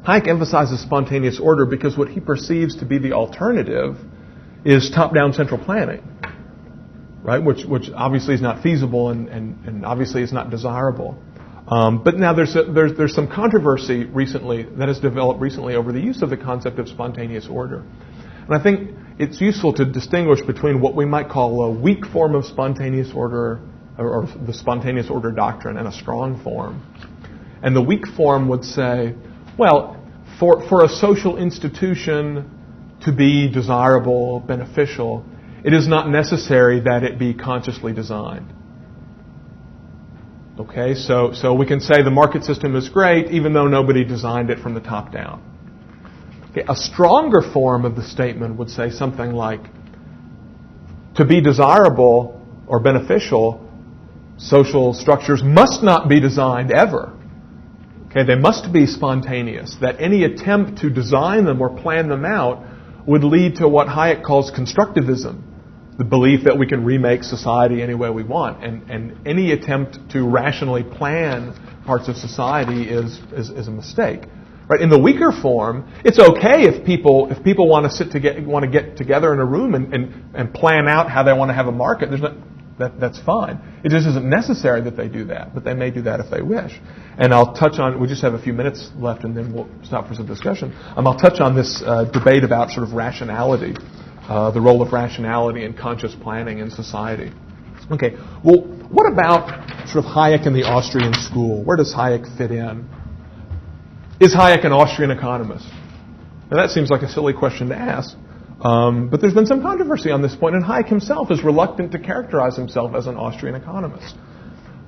[SPEAKER 1] Hayek emphasizes spontaneous order because what he perceives to be the alternative is top-down central planning, right? Which obviously is not feasible and obviously is not desirable. But now there's some controversy recently that has developed recently over the use of the concept of spontaneous order. And I think it's useful to distinguish between what we might call a weak form of spontaneous order or the spontaneous order doctrine and a strong form. And the weak form would say, well, for a social institution to be desirable, beneficial, it is not necessary that it be consciously designed. Okay, so we can say the market system is great even though nobody designed it from the top down. Okay, a stronger form of the statement would say something like, to be desirable or beneficial, social structures must not be designed ever. Okay, they must be spontaneous, that any attempt to design them or plan them out would lead to what Hayek calls constructivism, the belief that we can remake society any way we want. And any attempt to rationally plan parts of society is a mistake. Right? In the weaker form, it's okay if people want to get together in a room and plan out how they want to have a market. That's fine. It just isn't necessary that they do that, but they may do that if they wish. And I'll touch on, we just have a few minutes left and then we'll stop for some discussion. I'll touch on this debate about sort of rationality, the role of rationality in conscious planning in society. Okay, well, what about sort of Hayek and the Austrian school? Where does Hayek fit in? Is Hayek an Austrian economist? Now that seems like a silly question to ask. But there's been some controversy on this point, and Hayek himself is reluctant to characterize himself as an Austrian economist.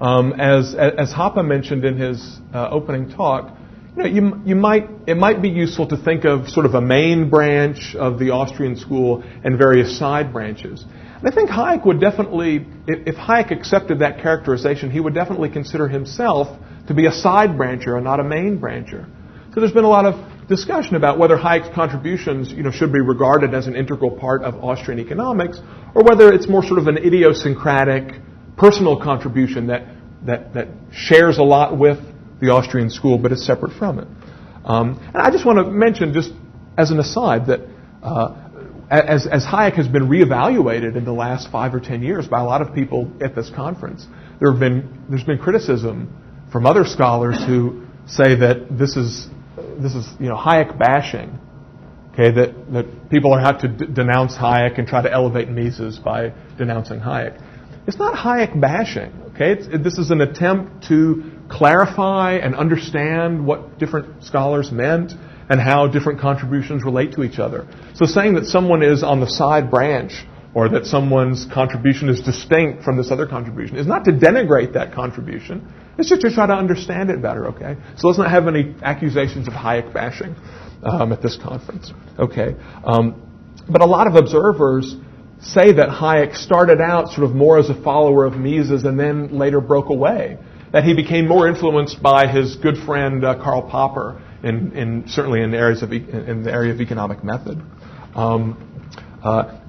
[SPEAKER 1] As Hoppe mentioned in his opening talk, it might be useful to think of sort of a main branch of the Austrian school and various side branches. And I think Hayek would definitely, if Hayek accepted that characterization, he would definitely consider himself to be a side brancher and not a main brancher. So there's been a lot of discussion about whether Hayek's contributions, should be regarded as an integral part of Austrian economics, or whether it's more sort of an idiosyncratic, personal contribution that shares a lot with the Austrian school, but is separate from it. And I just want to mention, just as an aside, that as Hayek has been reevaluated in the last 5 or 10 years by a lot of people at this conference, there's been criticism from other scholars who say that this is Hayek bashing. Okay, that people are have to denounce Hayek and try to elevate Mises by denouncing Hayek. It's not Hayek bashing. Okay, this is an attempt to clarify and understand what different scholars meant and how different contributions relate to each other. So saying that someone is on the side branch or that someone's contribution is distinct from this other contribution is not to denigrate that contribution. It's just to try to understand it better, okay? So let's not have any accusations of Hayek bashing at this conference, okay? But a lot of observers say that Hayek started out sort of more as a follower of Mises and then later broke away, that he became more influenced by his good friend Karl Popper certainly in the area of economic method.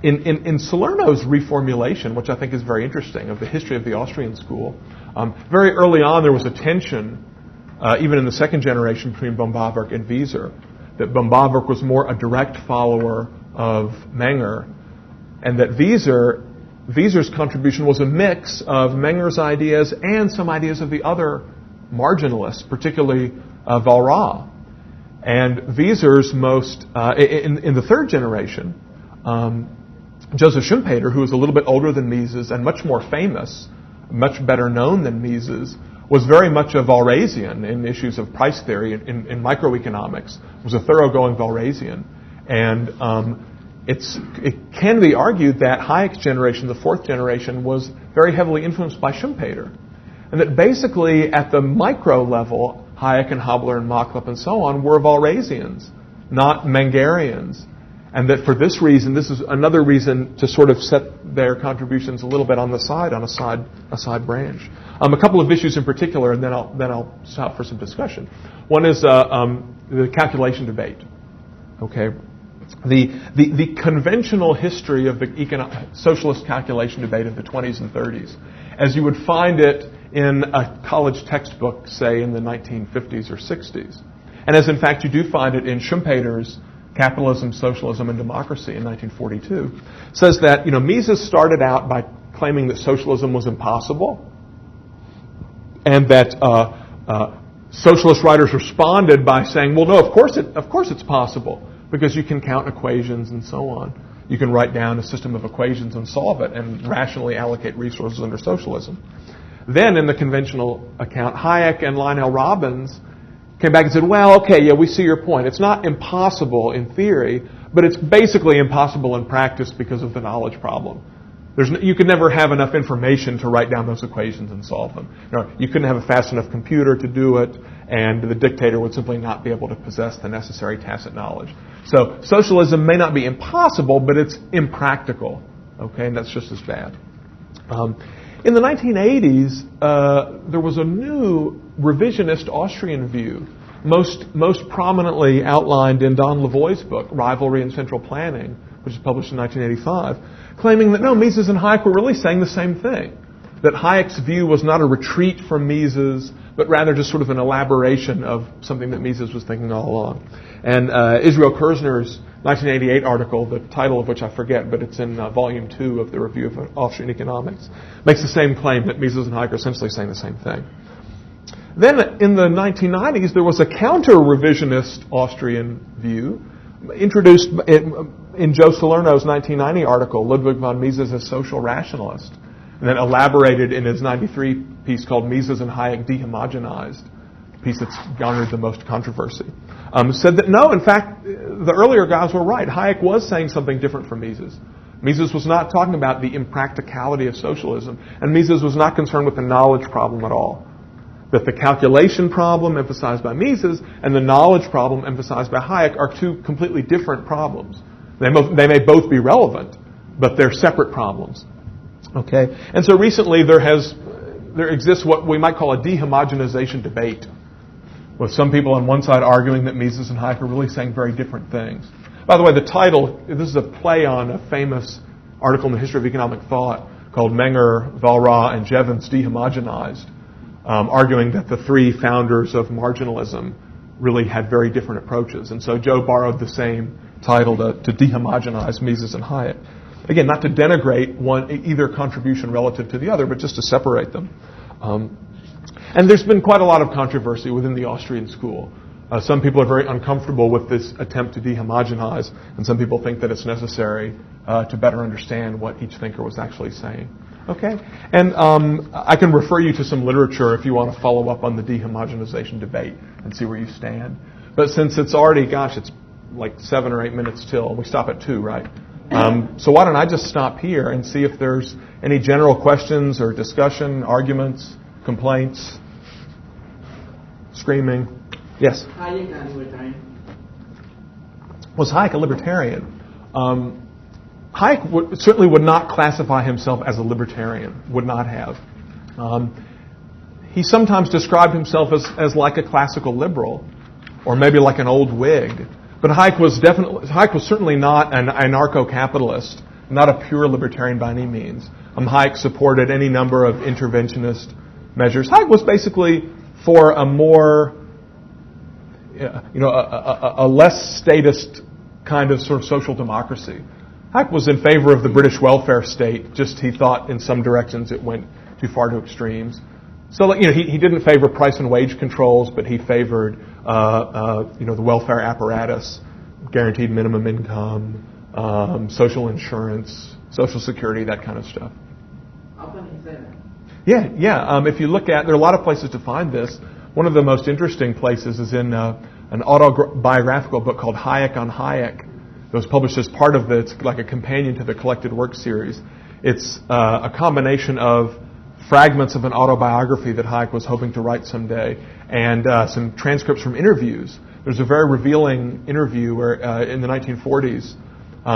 [SPEAKER 1] In Salerno's reformulation, which I think is very interesting, of the history of the Austrian school, very early on there was a tension, even in the second generation, between Böhm-Bawerk and Wieser, that Böhm-Bawerk was more a direct follower of Menger, and that Wieser's contribution was a mix of Menger's ideas and some ideas of the other marginalists, particularly Walras. And Wieser's most, in the third generation, Joseph Schumpeter, who was a little bit older than Mises and much more famous, much better known than Mises, was very much a Walrasian in issues of price theory in microeconomics, was a thoroughgoing Walrasian. And it can be argued that Hayek's generation, the fourth generation, was very heavily influenced by Schumpeter. And that basically at the micro level, Hayek and Haberler and Machlup and so on were Walrasians, not Mengerians. And that for this reason, this is another reason to sort of set their contributions a little bit on the side, on a side branch. A couple of issues in particular, and then I'll stop for some discussion. One is the calculation debate. Okay, the conventional history of the socialist calculation debate of the 20s and 30s, as you would find it in a college textbook, say in the 1950s or 60s, and as in fact you do find it in Schumpeter's Capitalism, Socialism, and Democracy in 1942, says that Mises started out by claiming that socialism was impossible, and that socialist writers responded by saying, "Well, no, of course it's possible, because you can count equations and so on. You can write down a system of equations and solve it, and rationally allocate resources under socialism." Then, in the conventional account, Hayek and Lionel Robbins came back and said, well, okay, yeah, we see your point. It's not impossible in theory, but it's basically impossible in practice because of the knowledge problem. You could never have enough information to write down those equations and solve them. You couldn't have a fast enough computer to do it, and the dictator would simply not be able to possess the necessary tacit knowledge. So socialism may not be impossible, but it's impractical. Okay, and that's just as bad. In the 1980s, there was a new revisionist Austrian view, most prominently outlined in Don Lavoie's book, Rivalry and Central Planning, which was published in 1985, claiming that no, Mises and Hayek were really saying the same thing. That Hayek's view was not a retreat from Mises, but rather just sort of an elaboration of something that Mises was thinking all along. And Israel Kirzner's 1988 article, the title of which I forget, but it's in Volume 2 of the Review of Austrian Economics, makes the same claim that Mises and Hayek are essentially saying the same thing. Then in the 1990s, there was a counter-revisionist Austrian view introduced in Joe Salerno's 1990 article, Ludwig von Mises as Social Rationalist, and then elaborated in his 93 piece called Mises and Hayek Dehomogenized, a piece that's garnered the most controversy. Said that no, in fact, the earlier guys were right. Hayek was saying something different from Mises. Mises was not talking about the impracticality of socialism, and Mises was not concerned with the knowledge problem at all. That the calculation problem emphasized by Mises and the knowledge problem emphasized by Hayek are two completely different problems. They may both be relevant, but they're separate problems. Okay, and so recently there exists what we might call a dehomogenization debate, with some people on one side arguing that Mises and Hayek are really saying very different things. By the way, the title, this is a play on a famous article in the History of Economic Thought called Menger, Walras, and Jevons Dehomogenized, arguing that the three founders of marginalism really had very different approaches. And so Joe borrowed the same title to dehomogenize Mises and Hayek. Again, not to denigrate either contribution relative to the other, but just to separate them. And there's been quite a lot of controversy within the Austrian school. Some people are very uncomfortable with this attempt to dehomogenize, and some people think that it's necessary to better understand what each thinker was actually saying. Okay? And I can refer you to some literature if you want to follow up on the dehomogenization debate and see where you stand. But since it's already, it's like 7 or 8 minutes till, we stop at 2, right? So why don't I just stop here and see if there's any general questions or discussion, arguments, complaints, screaming. Yes?
[SPEAKER 2] Hayek a libertarian?
[SPEAKER 1] Was Hayek a libertarian? Hayek certainly would not classify himself as a libertarian, would not have. He sometimes described himself as like a classical liberal, or maybe like an old Whig. But Hayek was certainly not an anarcho-capitalist, not a pure libertarian by any means. Hayek supported any number of interventionist measures. Hayek was basically for a more, a less statist kind of sort of social democracy. Hayek was in favor of the British welfare state. Just he thought in some directions it went too far to extremes. So he didn't favor price and wage controls, but he favored the welfare apparatus, guaranteed minimum income, social insurance, social security, that kind of stuff.
[SPEAKER 2] How can he say that?
[SPEAKER 1] Yeah. If you look at, there are a lot of places to find this. One of the most interesting places is in an autobiographical book called Hayek on Hayek. It was published as part of it's like a companion to the collected work series. It's a combination of fragments of an autobiography that Hayek was hoping to write someday, and some transcripts from interviews. There's a very revealing interview where in the 1940s,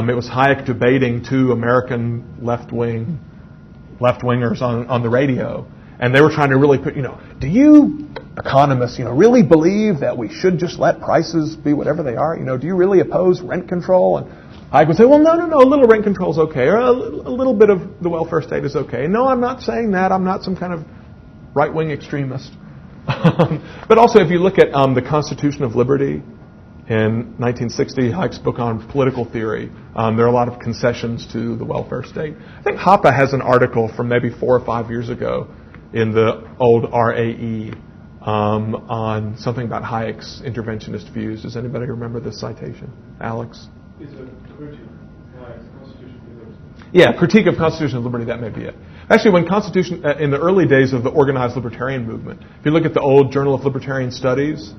[SPEAKER 1] it was Hayek debating two American left-wingers on the radio, and they were trying to really put, do you economists, really believe that we should just let prices be whatever they are? Do you really oppose rent control? And Hayek would say, well, no, a little rent control is okay, or a little bit of the welfare state is okay. No, I'm not saying that. I'm not some kind of right-wing extremist. But also, if you look at the Constitution of Liberty in 1960, Hayek's book on political theory, there are a lot of concessions to the welfare state. I think Hoppe has an article from maybe 4 or 5 years ago in the old RAE on something about Hayek's interventionist views. Does anybody remember this citation? Alex?
[SPEAKER 3] Is a critique of Hayek's Constitution of Liberty.
[SPEAKER 1] Yeah, critique of Constitution of Liberty, that may be it. Actually, when Constitution, in the early days of the organized libertarian movement, if you look at the old Journal of Libertarian Studies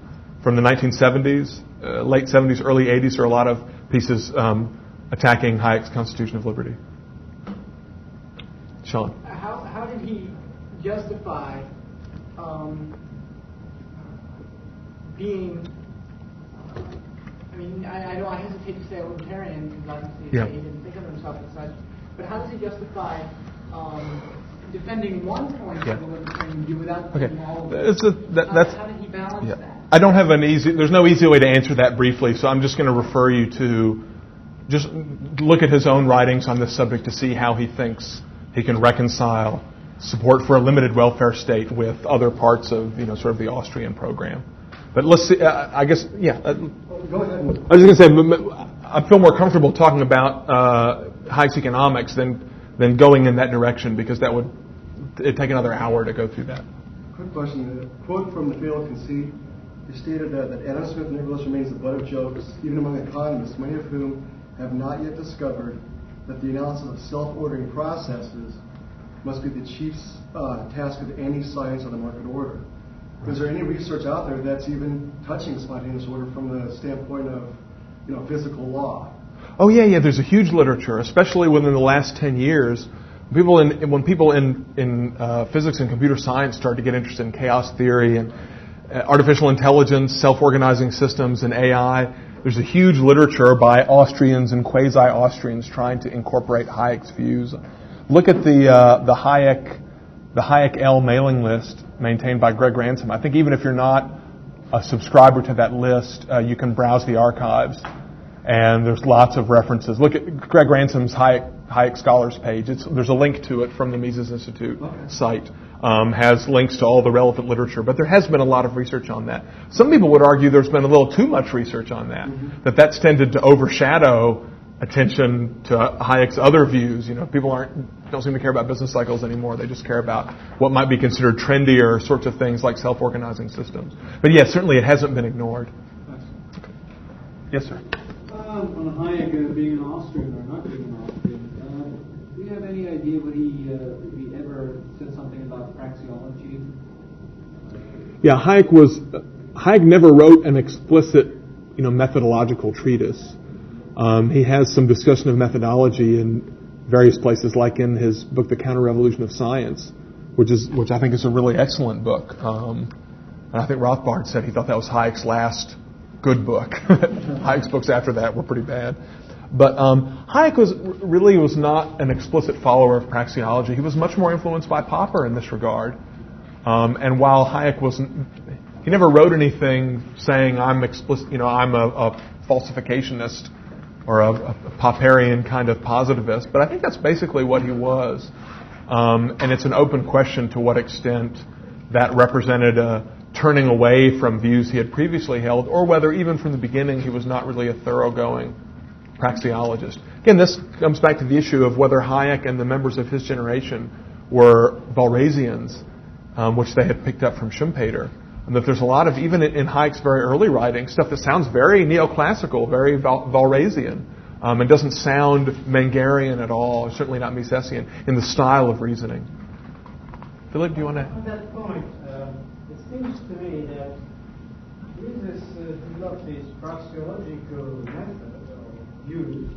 [SPEAKER 1] from the 1970s, late 70s, early 80s, there are a lot of pieces attacking Hayek's Constitution of Liberty. Sean?
[SPEAKER 2] How did he justify being... I know I hesitate to say a libertarian because obviously he didn't think of himself as such, but how does he justify defending one point
[SPEAKER 1] Yeah.
[SPEAKER 2] of the libertarian view without
[SPEAKER 1] Okay.
[SPEAKER 2] defending all of it.
[SPEAKER 1] That's
[SPEAKER 2] How did he balance
[SPEAKER 1] yeah.
[SPEAKER 2] that?
[SPEAKER 1] I don't have there's no easy way to answer that briefly, so I'm just going to refer you to just look at his own writings on this subject to see how he thinks he can reconcile support for a limited welfare state with other parts of, sort of the Austrian program. But let's see, I guess, yeah.
[SPEAKER 4] Go ahead.
[SPEAKER 1] I was just going to say, I feel more comfortable talking about Hayek's economics than going in that direction, because it'd take another hour to go through that.
[SPEAKER 4] Quick question. A quote from The Fatal Conceit. He stated that Adam Smith nevertheless remains the butt of jokes, even among economists, many of whom have not yet discovered that the analysis of self-ordering processes must be the chief task of any science of the market order. Is there any research out there that's even touching spontaneous order from the standpoint of, physical law?
[SPEAKER 1] Oh yeah. There's a huge literature, especially within the last 10 years. When people in physics and computer science started to get interested in chaos theory and artificial intelligence, self-organizing systems, and AI, there's a huge literature by Austrians and quasi-Austrians trying to incorporate Hayek's views. Look at the Hayek L mailing list maintained by Greg Ransom. I think even if you're not a subscriber to that list, you can browse the archives, and there's lots of references. Look at Greg Ransom's Hayek Scholars page. There's a link to it from the Mises Institute site. Has links to all the relevant literature, but there has been a lot of research on that. Some people would argue there's been a little too much research on that, that's tended to overshadow attention to Hayek's other views. People don't seem to care about business cycles anymore. They just care about what might be considered trendier sorts of things like self-organizing systems. But yes, certainly it hasn't been ignored. Okay. Yes, sir.
[SPEAKER 5] On Hayek being an Austrian or not being an Austrian, do you have any idea what he ever said something about praxeology?
[SPEAKER 1] Yeah, Hayek never wrote an explicit, methodological treatise. He has some discussion of methodology in various places, like in his book, The Counter-Revolution of Science, which I think is a really excellent book. And I think Rothbard said he thought that was Hayek's last good book. Hayek's books after that were pretty bad. But Hayek was not an explicit follower of praxeology. He was much more influenced by Popper in this regard. And while Hayek he never wrote anything saying I'm explicit, I'm a falsificationist or a Popperian kind of positivist. But I think that's basically what he was. And it's an open question to what extent that represented a turning away from views he had previously held, or whether even from the beginning he was not really a thoroughgoing praxeologist. Again, this comes back to the issue of whether Hayek and the members of his generation were Walrasians, which they had picked up from Schumpeter. And that there's a lot of, even in Hayek's very early writing, stuff that sounds very neoclassical, very Walrasian, and doesn't sound Mengerian at all, certainly not Misesian, in the style of reasoning. Philip, do you want to?
[SPEAKER 6] On that point, it seems to me that Mises developed his praxeological method or views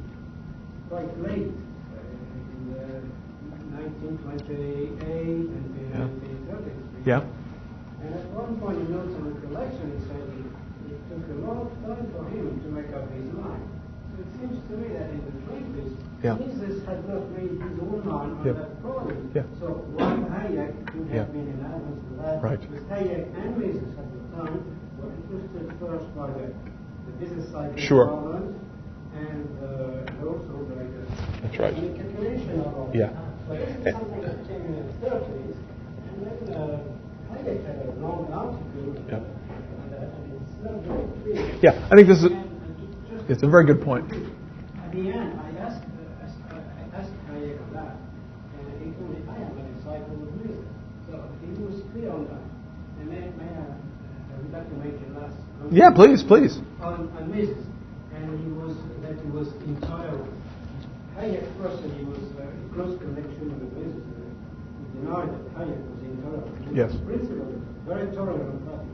[SPEAKER 6] quite late, in 1928 and the 1930s.
[SPEAKER 1] Yeah.
[SPEAKER 6] And at one point in notes on the collection, he said it took a long time for him to make up his mind. So it seems to me that in the 20s, Mises had not made his own mind on that point.
[SPEAKER 1] Yeah.
[SPEAKER 6] So one Hayek could have been unanimous to that.
[SPEAKER 1] Right.
[SPEAKER 6] With Hayek and Mises at the time were interested first by the business cycle problems and also by the
[SPEAKER 1] That's right.
[SPEAKER 6] calculation of all.
[SPEAKER 1] Yeah.
[SPEAKER 6] So this is something that came in the 30s, and then Hayek had a long altitude, and it's not very clear.
[SPEAKER 1] Yeah, I think this is. It's a very good point.
[SPEAKER 6] At the end, I asked Hayek that, and he told me I am a disciple of Mises. So he was clear on that. And may I would like to make a last comment.
[SPEAKER 1] Yeah, please.
[SPEAKER 6] On Mises, and he was intolerant. Hayek first said he was in close connection with Mises. He denied that Hayek was intolerant.
[SPEAKER 1] Yes.
[SPEAKER 6] Principle, very tolerant party.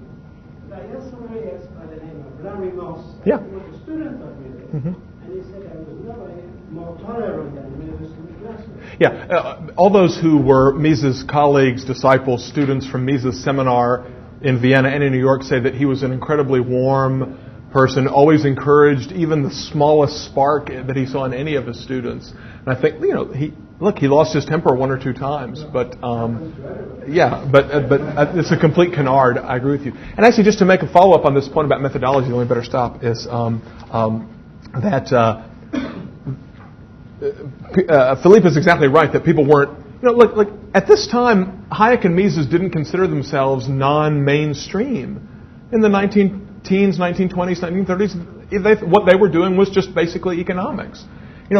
[SPEAKER 6] But I asked somebody else by the name of Larry Moss.
[SPEAKER 1] Yeah.
[SPEAKER 6] He was a student of Mises. And he said I was never more tolerant than Mises in the classroom.
[SPEAKER 1] Yeah, all those who were Mises' colleagues, disciples, students from Mises' seminar in Vienna and in New York say that he was an incredibly warm person, always encouraged even the smallest spark that he saw in any of his students. And I think, Look, he lost his temper one or two times, but it's a complete canard. I agree with you. And actually, just to make a follow-up on this point about methodology, the only better stop is that Philippe is exactly right that people weren't. Look, at this time, Hayek and Mises didn't consider themselves non-mainstream. In the 19-teens, 1920s, 1930s, what they were doing was just basically economics.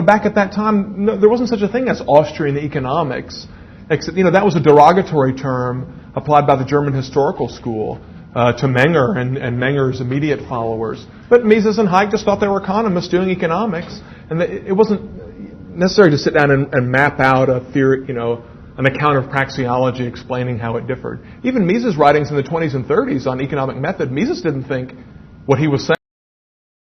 [SPEAKER 1] Back at that time, there wasn't such a thing as Austrian economics. Except, that was a derogatory term applied by the German historical school to Menger and Menger's immediate followers. But Mises and Hayek just thought they were economists doing economics, and it wasn't necessary to sit down and map out a theory, an account of praxeology explaining how it differed. Even Mises' writings in the 20s and 30s on economic method, Mises didn't think what he was saying